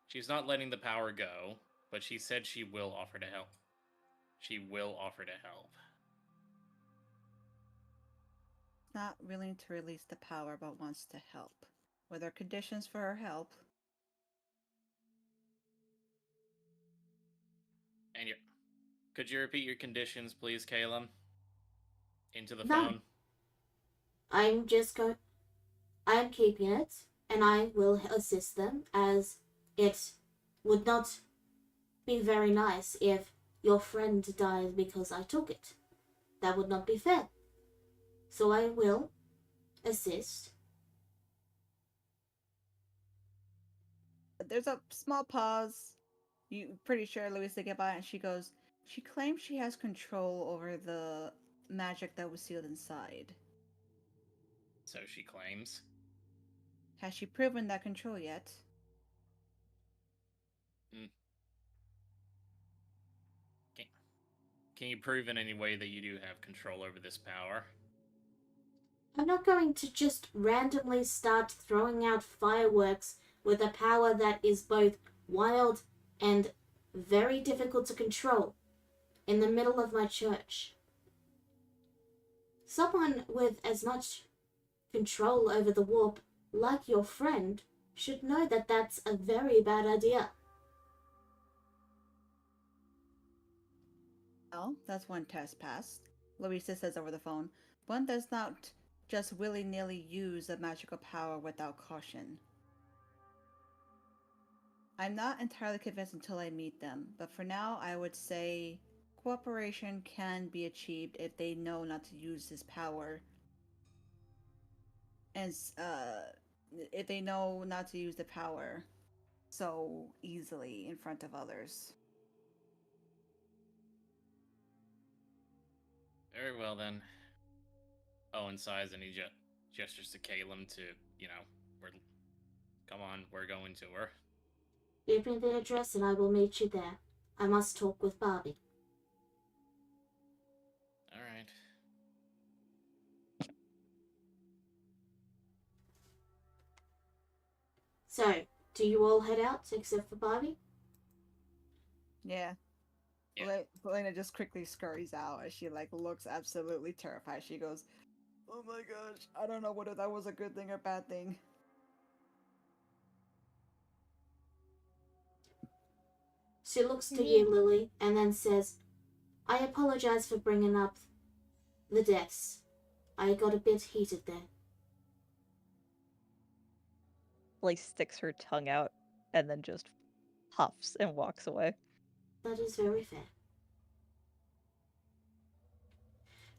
She's not letting the power go, but she said she will offer to help. She will offer to help. Not willing to release the power, but wants to help. Were there conditions for her help? And could you repeat your conditions, please, Calum? Into the No. phone. I'm keeping it, and I will assist them, as it would not be very nice if your friend dies because I took it. That would not be fair. So I will assist. There's a small pause. You pretty sure Louisa get by, and she goes, "She claims she has control over the magic that was sealed inside. So she claims. Has she proven that control yet?" Can you prove in any way that you do have control over this power? I'm not going to just randomly start throwing out fireworks with a power that is both wild and very difficult to control in the middle of my church. Someone with as much control over the warp like your friend should know that that's a very bad idea. "Well, that's one test passed," Louisa says over the phone. "One does not just willy-nilly use a magical power without caution." "I'm not entirely convinced until I meet them, but for now I would say cooperation can be achieved if they know not to use this power. And if they know not to use the power so easily in front of others." Very well then. Owen sighs and he gestures to Calum to, come on, we're going to her. Give me the address and I will meet you there. I must talk with Barbie. Alright. So, do you all head out except for Barbie? Yeah. Yeah. Elena just quickly scurries out as she looks absolutely terrified. She goes, "Oh my gosh, I don't know whether that was a good thing or bad thing." She looks to you, Lily, and then says, I apologize for bringing up the deaths. I got a bit heated there. Lily sticks her tongue out and then just huffs and walks away. That is very fair.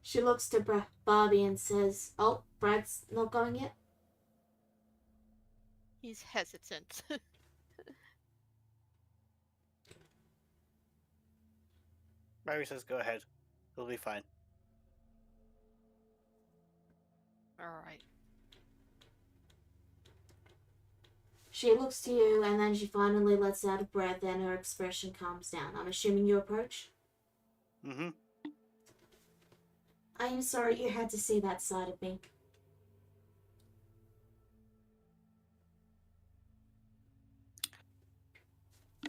She looks to Barbie and says, oh, Brad's not going yet? He's hesitant. Mary says, "Go ahead. It'll be fine." Alright. She looks to you and then she finally lets out a breath and her expression calms down. I'm assuming you approach? Mm-hmm. I am sorry you had to see that side of me.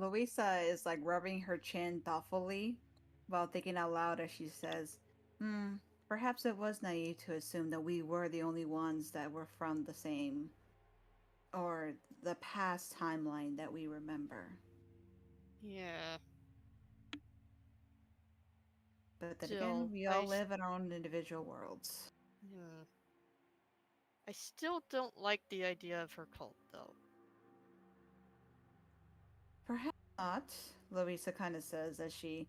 Louisa is like rubbing her chin thoughtfully while thinking out loud as she says, perhaps it was naive to assume that we were the only ones that were from the same or the past timeline that we remember. Yeah. But then Still, again, we all live in our own individual worlds. Hmm. I still don't like the idea of her cult, though. Perhaps not, Louisa kind of says as she,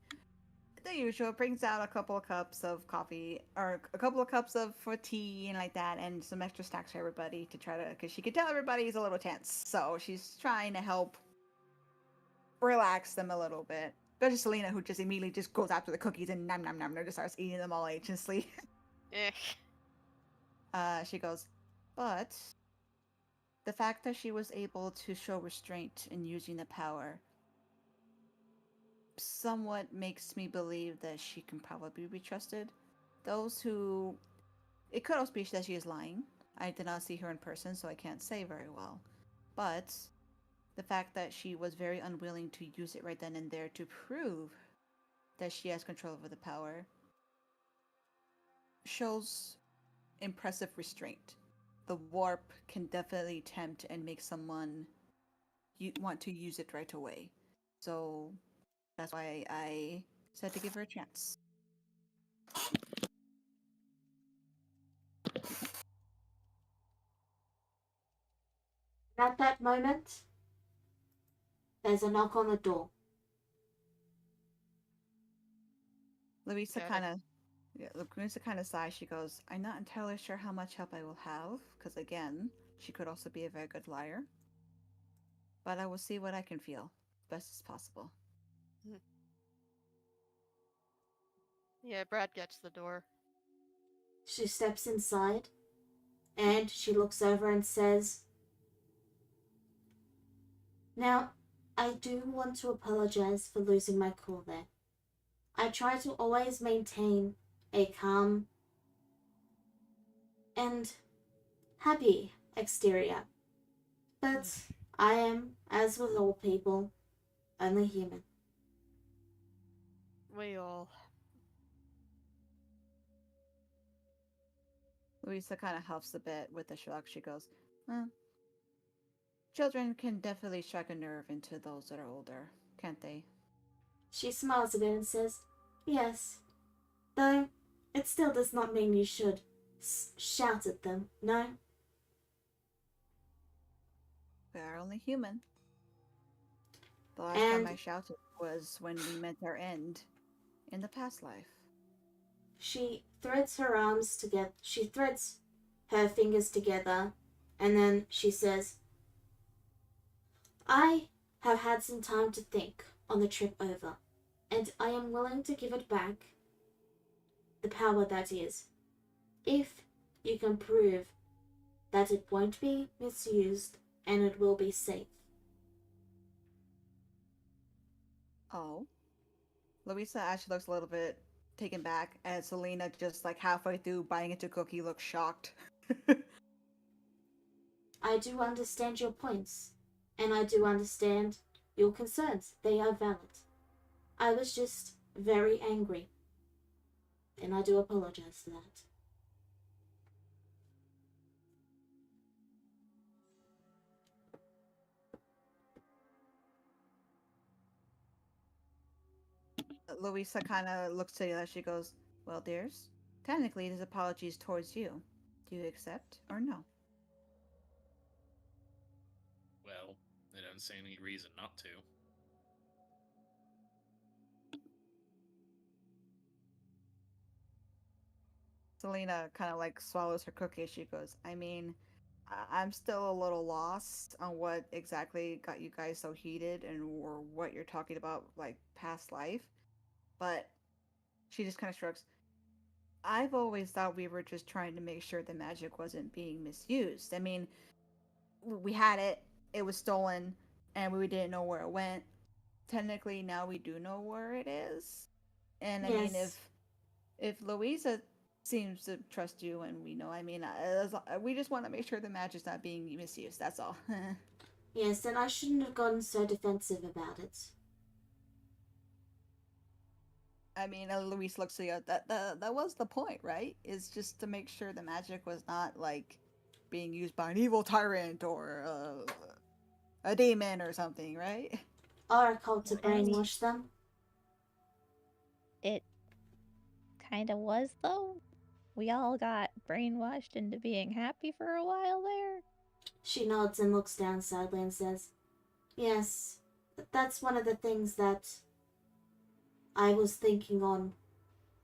the usual, brings out a couple of cups of coffee or a couple of cups of for tea and like that, and some extra snacks for everybody to try to, because she can tell everybody's a little tense, so she's trying to help relax them a little bit. Especially Selena, who just immediately just goes after the cookies and nom nom nom, just starts eating them all anxiously. Eh. She goes, but the fact that she was able to show restraint in using the power somewhat makes me believe that she can probably be trusted. Those who... It could also be that she is lying. I did not see her in person, so I can't say very well. But the fact that she was very unwilling to use it right then and there to prove that she has control over the power shows impressive restraint. The warp can definitely tempt and make someone want to use it right away. So that's why I said to give her a chance. At that moment, there's a knock on the door. Louisa Got it. kind of, yeah, Louisa kind of sighs. She goes, "I'm not entirely sure how much help I will have, because again, she could also be a very good liar. But I will see what I can feel, best as possible." Yeah, Brad gets the door. She steps inside and she looks over and says, "Now, I do want to apologize for losing my cool there. I try to always maintain a calm and happy exterior, but I am, as with all people, only human." We all. Louisa kind of huffs a bit with a shrug. She goes, "Well, children can definitely strike a nerve into those that are older, can't they?" She smiles a bit and says, "Yes, though it still does not mean you should shout at them, no?" We are only human. The last time I shouted was when we met our end in the past life. She threads her arms together. She threads her fingers together, and then she says, "I have had some time to think on the trip over, and I am willing to give it back, the power that is, if you can prove that it won't be misused and it will be safe." Oh. Louisa actually looks a little bit taken back, and Selena, just like halfway through biting into a cookie, looks shocked. "I do understand your points, and I do understand your concerns. They are valid. I was just very angry, and I do apologize for that." Louisa kind of looks to you as she goes, "Well, dears, technically this apology is towards you. Do you accept or no?" Well, I don't see any reason not to. Selena kind of like swallows her cookie. She goes, "I mean, I'm still a little lost on what exactly got you guys so heated and or what you're talking about, like past life." But she just kind of shrugs. "I've always thought we were just trying to make sure the magic wasn't being misused. I mean, we had it, it was stolen, and we didn't know where it went. Technically, now we do know where it is. And I mean, Yes. if Louisa seems to trust you, and we know, I mean, we just want to make sure the magic's not being misused. That's all." Yes, and I shouldn't have gotten so defensive about it. I mean, Luis looks at you. That was the point, right? Is just to make sure the magic was not like being used by an evil tyrant or a demon or something, right? Or a cult to I mean- brainwash them. It kind of was, though. We all got brainwashed into being happy for a while there. She nods and looks down sadly and says, yes, that's one of the things that I was thinking on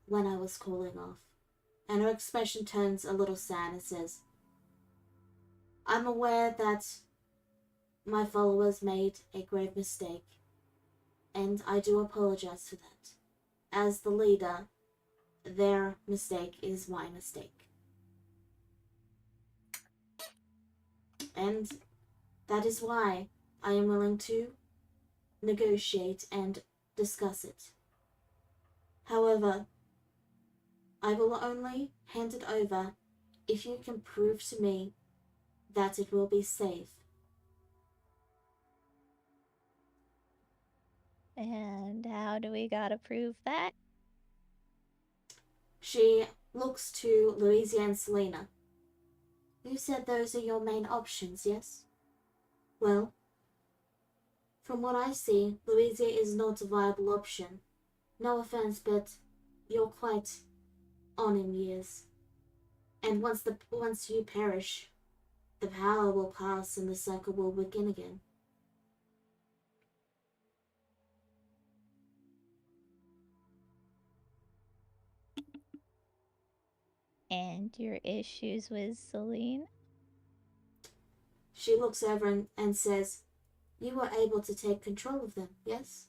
when I was calling off. And her expression turns a little sad and says, I'm aware that my followers made a grave mistake, and I do apologize for that. As the leader, their mistake is my mistake. And that is why I am willing to negotiate and discuss it. However, I will only hand it over if you can prove to me that it will be safe. And how do we gotta prove that? She looks to Louisa and Selena. You said those are your main options, yes? Well, from what I see, Louisa is not a viable option. No offense, but you're quite on in years. And once you perish, the power will pass and the cycle will begin again. And your issues with Celine? She looks over and says, you were able to take control of them, yes?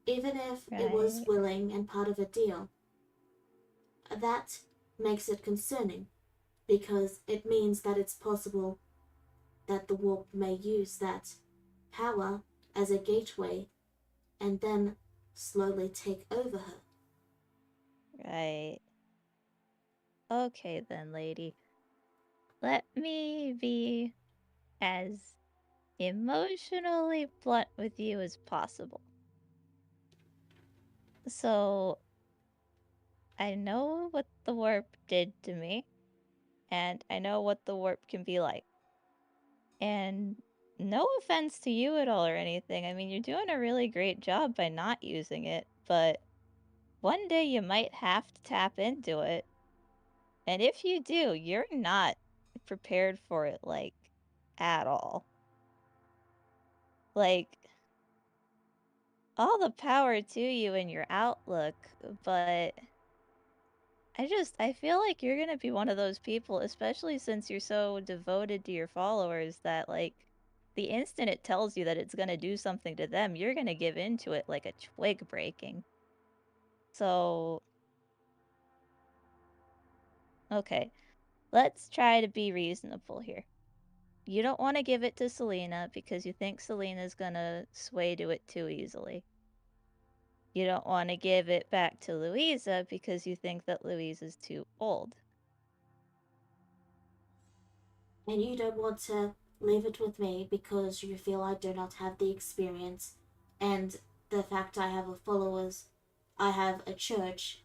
Even if it was Right. willing and part of a deal. That makes it concerning, because it means that it's possible that the warp may use that power as a gateway and then slowly take over her. Right. Okay then, lady. Let me be as emotionally blunt with you as possible. So, I know what the warp did to me, and I know what the warp can be like. And no offense to you at all or anything, I mean, you're doing a really great job by not using it, but one day you might have to tap into it. And if you do, you're not prepared for it, like, at all. Like, all the power to you and your outlook, but I feel like you're gonna be one of those people, especially since you're so devoted to your followers, that, like, the instant it tells you that it's gonna do something to them, you're gonna give into it like a twig breaking. So, okay, let's try to be reasonable here. You don't want to give it to Selena because you think Selena's gonna sway to it too easily. You don't want to give it back to Louisa because you think that Louisa's too old. And you don't want to leave it with me because you feel I do not have the experience and the fact I have I have a church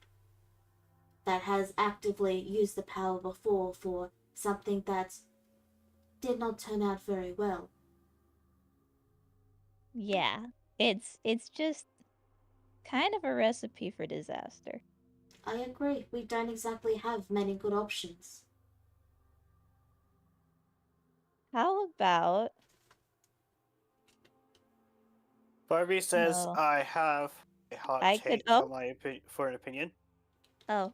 that has actively used the power before for something that did not turn out very well. Yeah, it's just kind of a recipe for disaster. I agree, we don't exactly have many good options. How about Barbie says, Oh. I have a hot I take could- for an opinion. oh,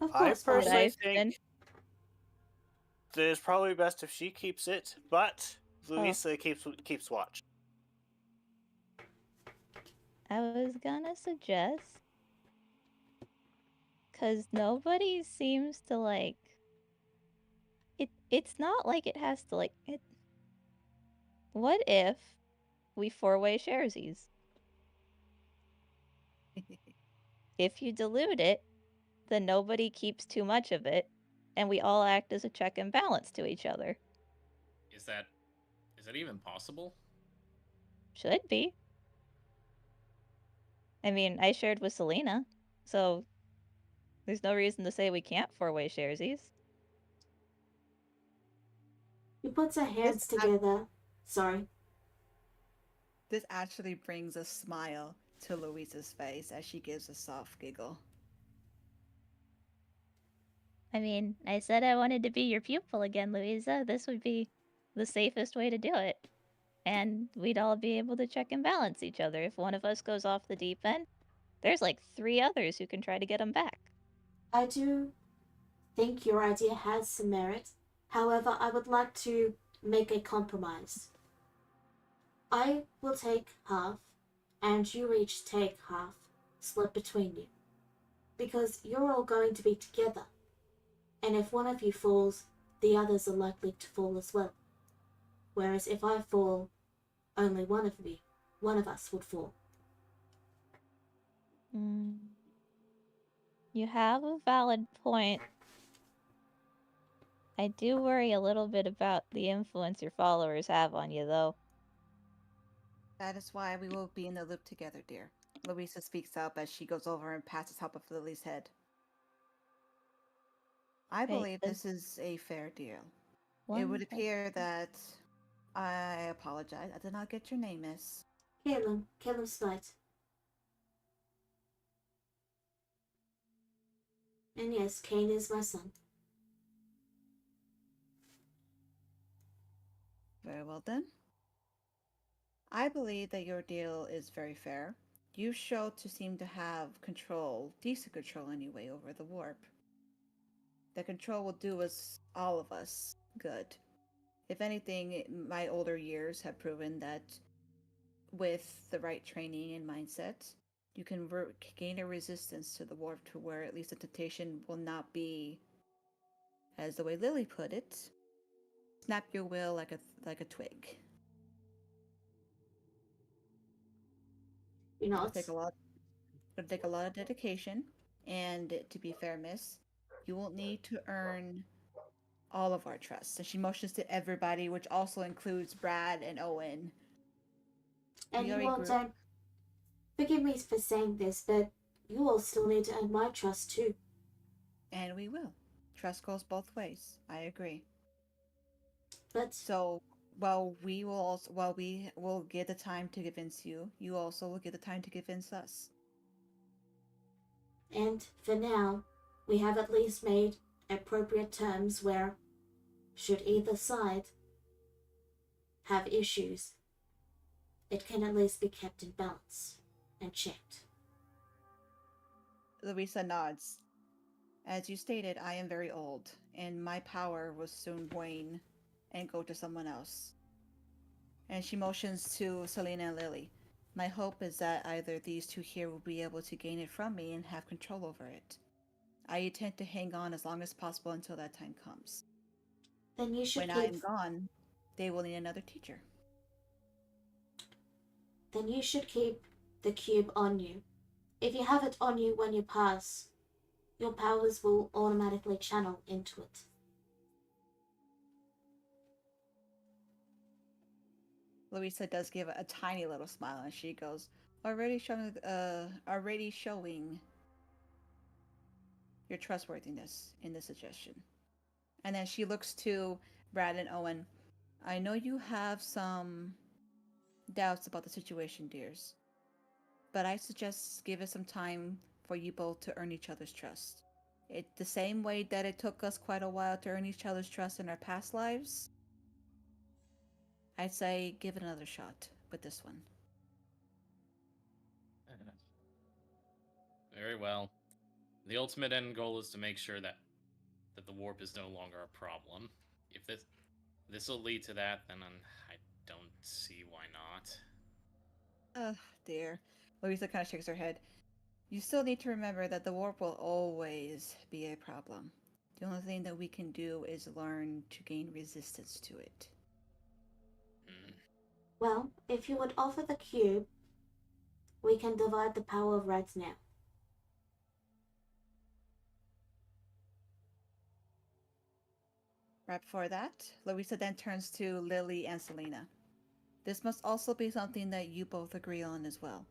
Of I course, personally Barbie. think that it's probably best if she keeps it, but Louisa keeps watch. I was gonna suggest, cause nobody seems to like it's not like it has to like it. What if we four-way sharesies? If you dilute it, then nobody keeps too much of it, and we all act as a check and balance to each other. Is that Is it even possible? Should be. I mean, I shared with Selena, so there's no reason to say we can't four-way sharesies. He puts her hands This together. Sorry. This actually brings a smile to Louisa's face as she gives a soft giggle. I mean, I said I wanted to be your pupil again, Louisa. This would be the safest way to do it. And we'd all be able to check and balance each other. If one of us goes off the deep end, there's like 3 others who can try to get him back. I do think your idea has some merit. However, I would like to make a compromise. I will take half, and you each take half, split between you. Because you're all going to be together. And if one of you falls, the others are likely to fall as well. Whereas if I fall, only one of us would fall. You have a valid point. I do worry a little bit about the influence your followers have on you, though. That is why we will be in the loop together, dear. Louisa speaks up as she goes over and passes top of Lily's head. I believe this is a fair deal. It would appear that I apologize. I did not get your name, miss. Caleb Spite. And yes, Kane is my son. Very well then. I believe that your deal is very fair. You show to seem to have control, decent control anyway, over the warp. The control will do us, all of us, good. If anything, my older years have proven that with the right training and mindset, you can gain a resistance to the warp to where at least the temptation will not be, as the way Lily put it, snap your will like a twig. You know, It'll take a lot of dedication, and to be fair, miss, you will need to earn all of our trust. And she motions to everybody, which also includes Brad and Owen. and you all don't. Forgive me for saying this, but you all still need to earn my trust too. And we will. Trust goes both ways. I agree. But so, we will get the time to convince you. You also will get the time to convince us. And for now, we have at least made appropriate terms where, should either side have issues, it can at least be kept in balance and checked. Louisa nods. As you stated, I am very old, and my power will soon wane and go to someone else. And she motions to Selena and Lily. My hope is that either these two here will be able to gain it from me and have control over it. I intend to hang on as long as possible until that time comes. Then you should When I'm gone, they will need another teacher. Then you should keep the cube on you. If you have it on you when you pass, your powers will automatically channel into it. Louisa does give a tiny little smile, and she goes, already showing your trustworthiness in this suggestion. And then she looks to Brad and Owen. I know you have some doubts about the situation, dears, but I suggest give it some time for you both to earn each other's trust. It's the same way that it took us quite a while to earn each other's trust in our past lives. I'd say give it another shot with this one. Very well. The ultimate end goal is to make sure that the warp is no longer a problem. If this will lead to that, then I don't see why not. Dear. Louisa kind of shakes her head. You still need to remember that the warp will always be a problem. The only thing that we can do is learn to gain resistance to it. Well, if you would offer the cube, we can divide the power of Reds now. Right before that, Louisa then turns to Lily and Selena. this must also be something that you both agree on as well.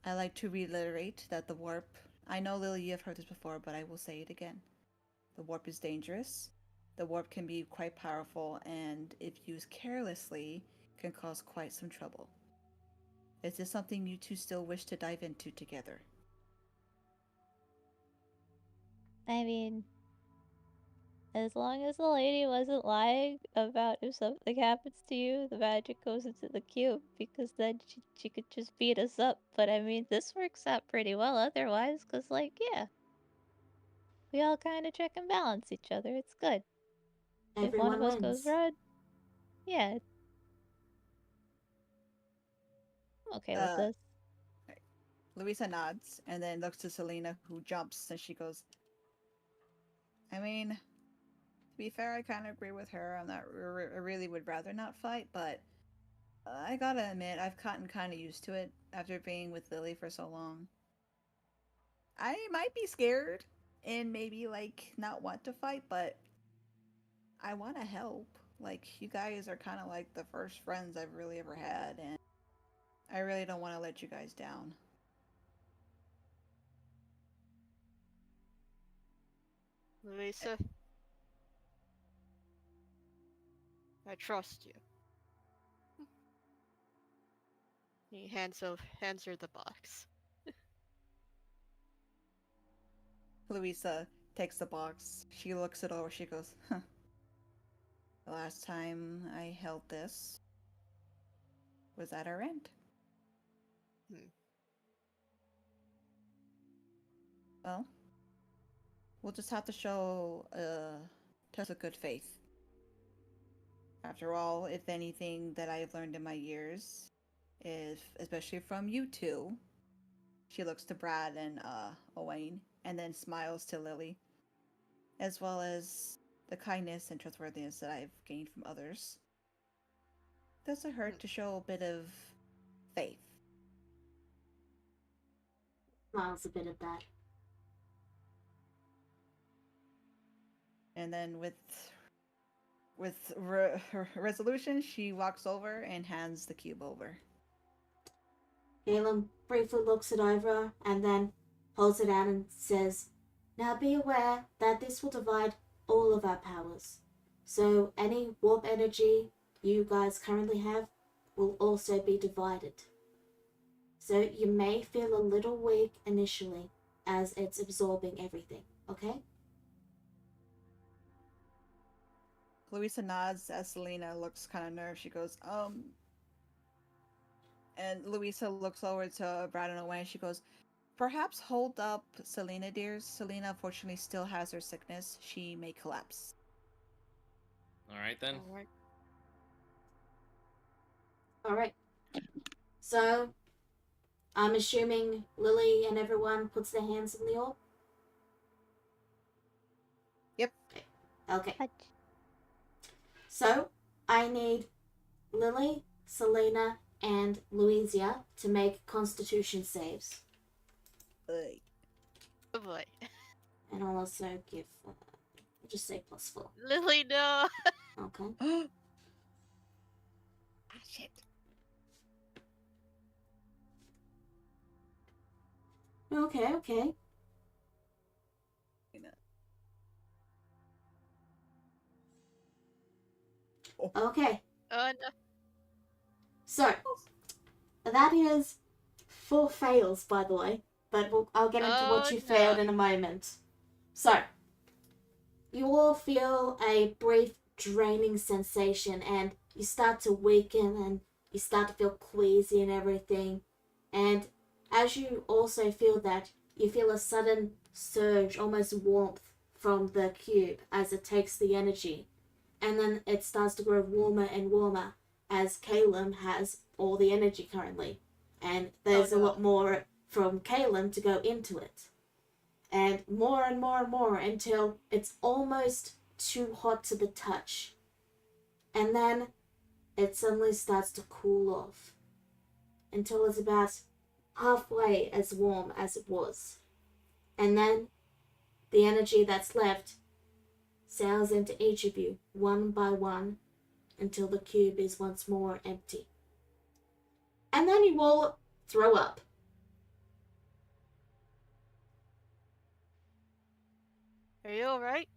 I like to reiterate that the warp, I know Lily, you have heard this before, but I will say it again. The warp is dangerous. The warp can be quite powerful, and if used carelessly, can cause quite some trouble. Is this something you two still wish to dive into together? I mean, as long as the lady wasn't lying about if something happens to you, the magic goes into the cube, because then she could just beat us up. But I mean, this works out pretty well otherwise, because, like, yeah, we all kind of check and balance each other. It's good. If one of Everyone us goes wins. wrong, yeah, I'm okay with this. Louisa nods and then looks to Selena, who jumps, and she goes, I mean, to be fair, I kind of agree with her. I really would rather not fight, but I gotta admit, I've gotten kind of used to it after being with Lily for so long. I might be scared and maybe, like, not want to fight, but I want to help. Like, you guys are kind of like the first friends I've really ever had, and I really don't want to let you guys down. Louisa, I trust you. He hands her the box. Louisa takes the box. She looks it over. She goes, huh. The last time I held this was at our end. Well, we'll just have to show test of good faith. After all, if anything that I've learned in my years, is especially from you two, she looks to Brad and Owain, and then smiles to Lily, as well as the kindness and trustworthiness that I've gained from others. Doesn't hurt to show a bit of faith. Smiles a bit at that. And then with resolution, she walks over and hands the cube over. Galen briefly looks it over and then holds it out and says, now be aware that this will divide all of our powers. So any warp energy you guys currently have will also be divided. So you may feel a little weak initially as it's absorbing everything, okay? Louisa nods as Selena looks kind of nervous. She goes, And Louisa looks over to Brad and Owain. She goes, perhaps hold up Selena, dears. Selena unfortunately still has her sickness. She may collapse. Alright then. Alright. So, I'm assuming Lily and everyone puts their hands in the orb? Yep. Okay. Touch. So, I need Lily, Selena, and Louisa to make Constitution saves. Oh boy. And I'll also give, I'll just say +4. Lily, no! Okay. Ah, shit. Okay. Okay. Oh no. So, that is 4 fails, by the way. But I'll get into what you failed in a moment. So, you all feel a brief draining sensation and you start to weaken and you start to feel queasy and everything. And as you also feel that, you feel a sudden surge, almost warmth from the cube as it takes the energy. And then it starts to grow warmer and warmer as Calum has all the energy currently. And there's a lot more from Calum to go into it. And more until it's almost too hot to the touch. And then it suddenly starts to cool off until it's about halfway as warm as it was. And then the energy that's left sails into each of you one by one until the cube is once more empty. And then you all throw up. Are you alright?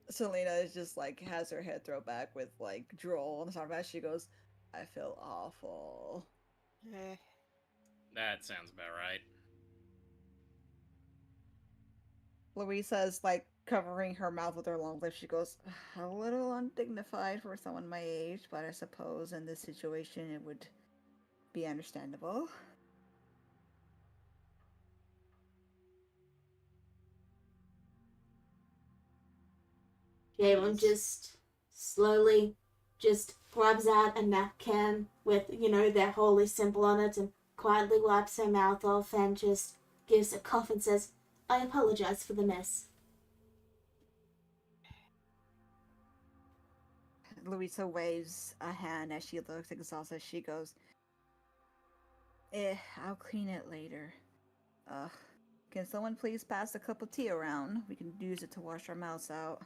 Selena is just like has her head thrown back with like drool on the top of her head. She goes, I feel awful. Eh. That sounds about right. Louisa's like covering her mouth with her long lips. She goes, a little undignified for someone my age, but I suppose in this situation it would be understandable. Galen just slowly just grabs out a napkin with, their holy symbol on it and quietly wipes her mouth off and just gives a cough and says, I apologize for the mess. Louisa waves a hand as she looks exhausted. She goes, I'll clean it later. Can someone please pass a cup of tea around? We can use it to wash our mouths out.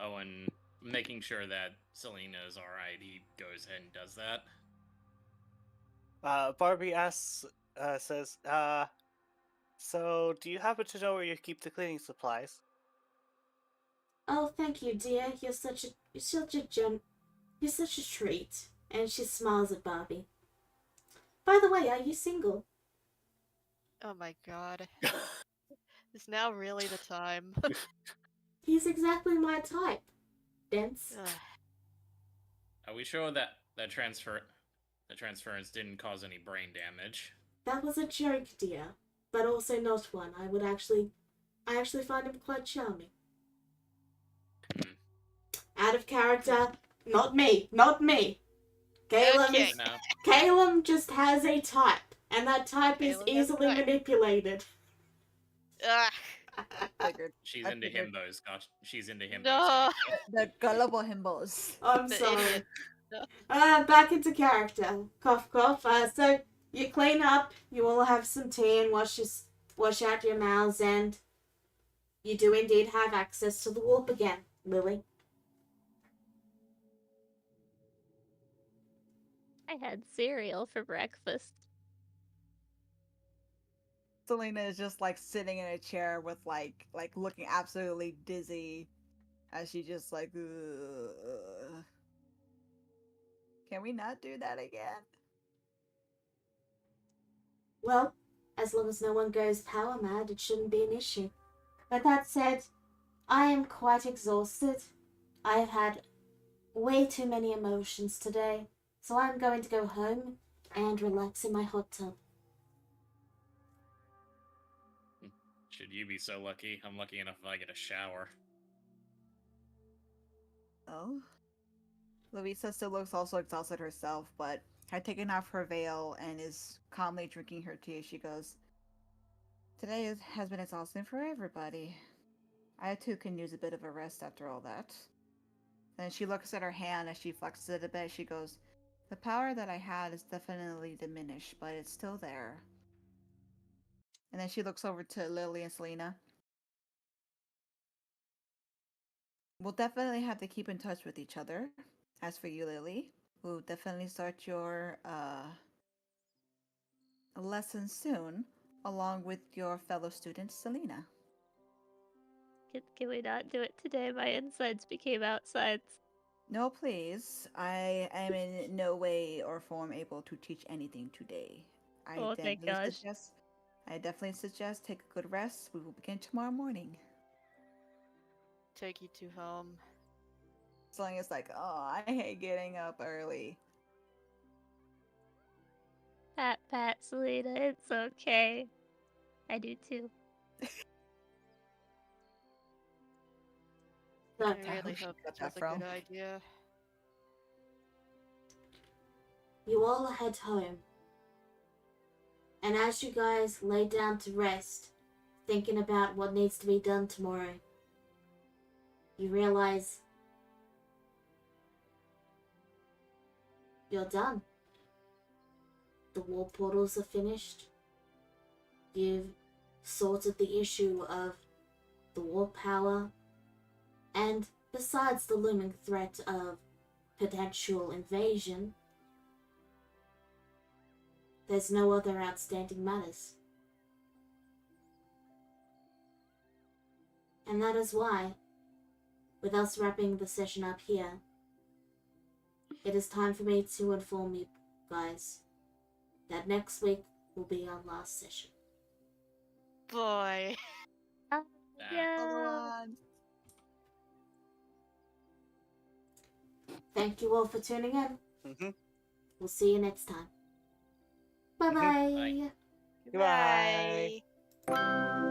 Owen, making sure that Selena is alright, he goes ahead and does that. Barbie asks, says, so do you happen to know where you keep the cleaning supplies? Oh, thank you, dear. You're such a treat. And she smiles at Barbie. By the way, are you single? Oh my god. Is now really the time? He's exactly my type. Dense. Ugh. Oh. Are we sure that the transference didn't cause any brain damage? That was a joke, dear. But also not one. I actually find him quite charming. Out of character. Not me. Okay. Caleb just has a type. And that type is Caleb has a easily type. manipulated. Ugh. Figured. She's I into figured. himbos, gosh. She's into himbos. No. The gullible himbos. I'm The sorry. idiot. Back into character. Cough, cough. So you clean up, you all have some tea and wash out your mouths, and you do indeed have access to the warp again, Lily. I had cereal for breakfast. Selena is just like sitting in a chair with like looking absolutely dizzy as she just like ugh. Can we not do that again? Well, as long as no one goes power mad, it shouldn't be an issue. But that said, I am quite exhausted. I've had way too many emotions today, so I'm going to go home and relax in my hot tub. Should you be so lucky? I'm lucky enough if I get a shower. Oh. Louisa still looks also exhausted herself, but had taken off her veil and is calmly drinking her tea. She goes, Today has been exhausting for everybody. I too can use a bit of a rest after all that. Then she looks at her hand as she flexes it a bit. She goes, The power that I had is definitely diminished, but it's still there. And then she looks over to Lily and Selena. We'll definitely have to keep in touch with each other. As for you, Lily, we'll definitely start your lesson soon, along with your fellow student, Selena. Can we not do it today? My insides became outsides. No, please. I am in no way or form able to teach anything today. Oh, thank gosh. I definitely suggest take a good rest. We will begin tomorrow morning. Take you to home. Selena's like, oh, I hate getting up early. Pat, Selena, it's okay. I do too. I So, really hope got that was that a from. good idea. you all head home. And as you guys lay down to rest, thinking about what needs to be done tomorrow, you realize you're done. The warp portals are finished. You've sorted the issue of the warp power, and besides the looming threat of potential invasion, there's no other outstanding matters. And that is why, with us wrapping the session up here, it is time for me to inform you guys that next week will be our last session. Boy. Oh, Other no. one. Thank you all for tuning in. Mm-hmm. We'll see you next time. Bye-bye. Goodbye. Bye.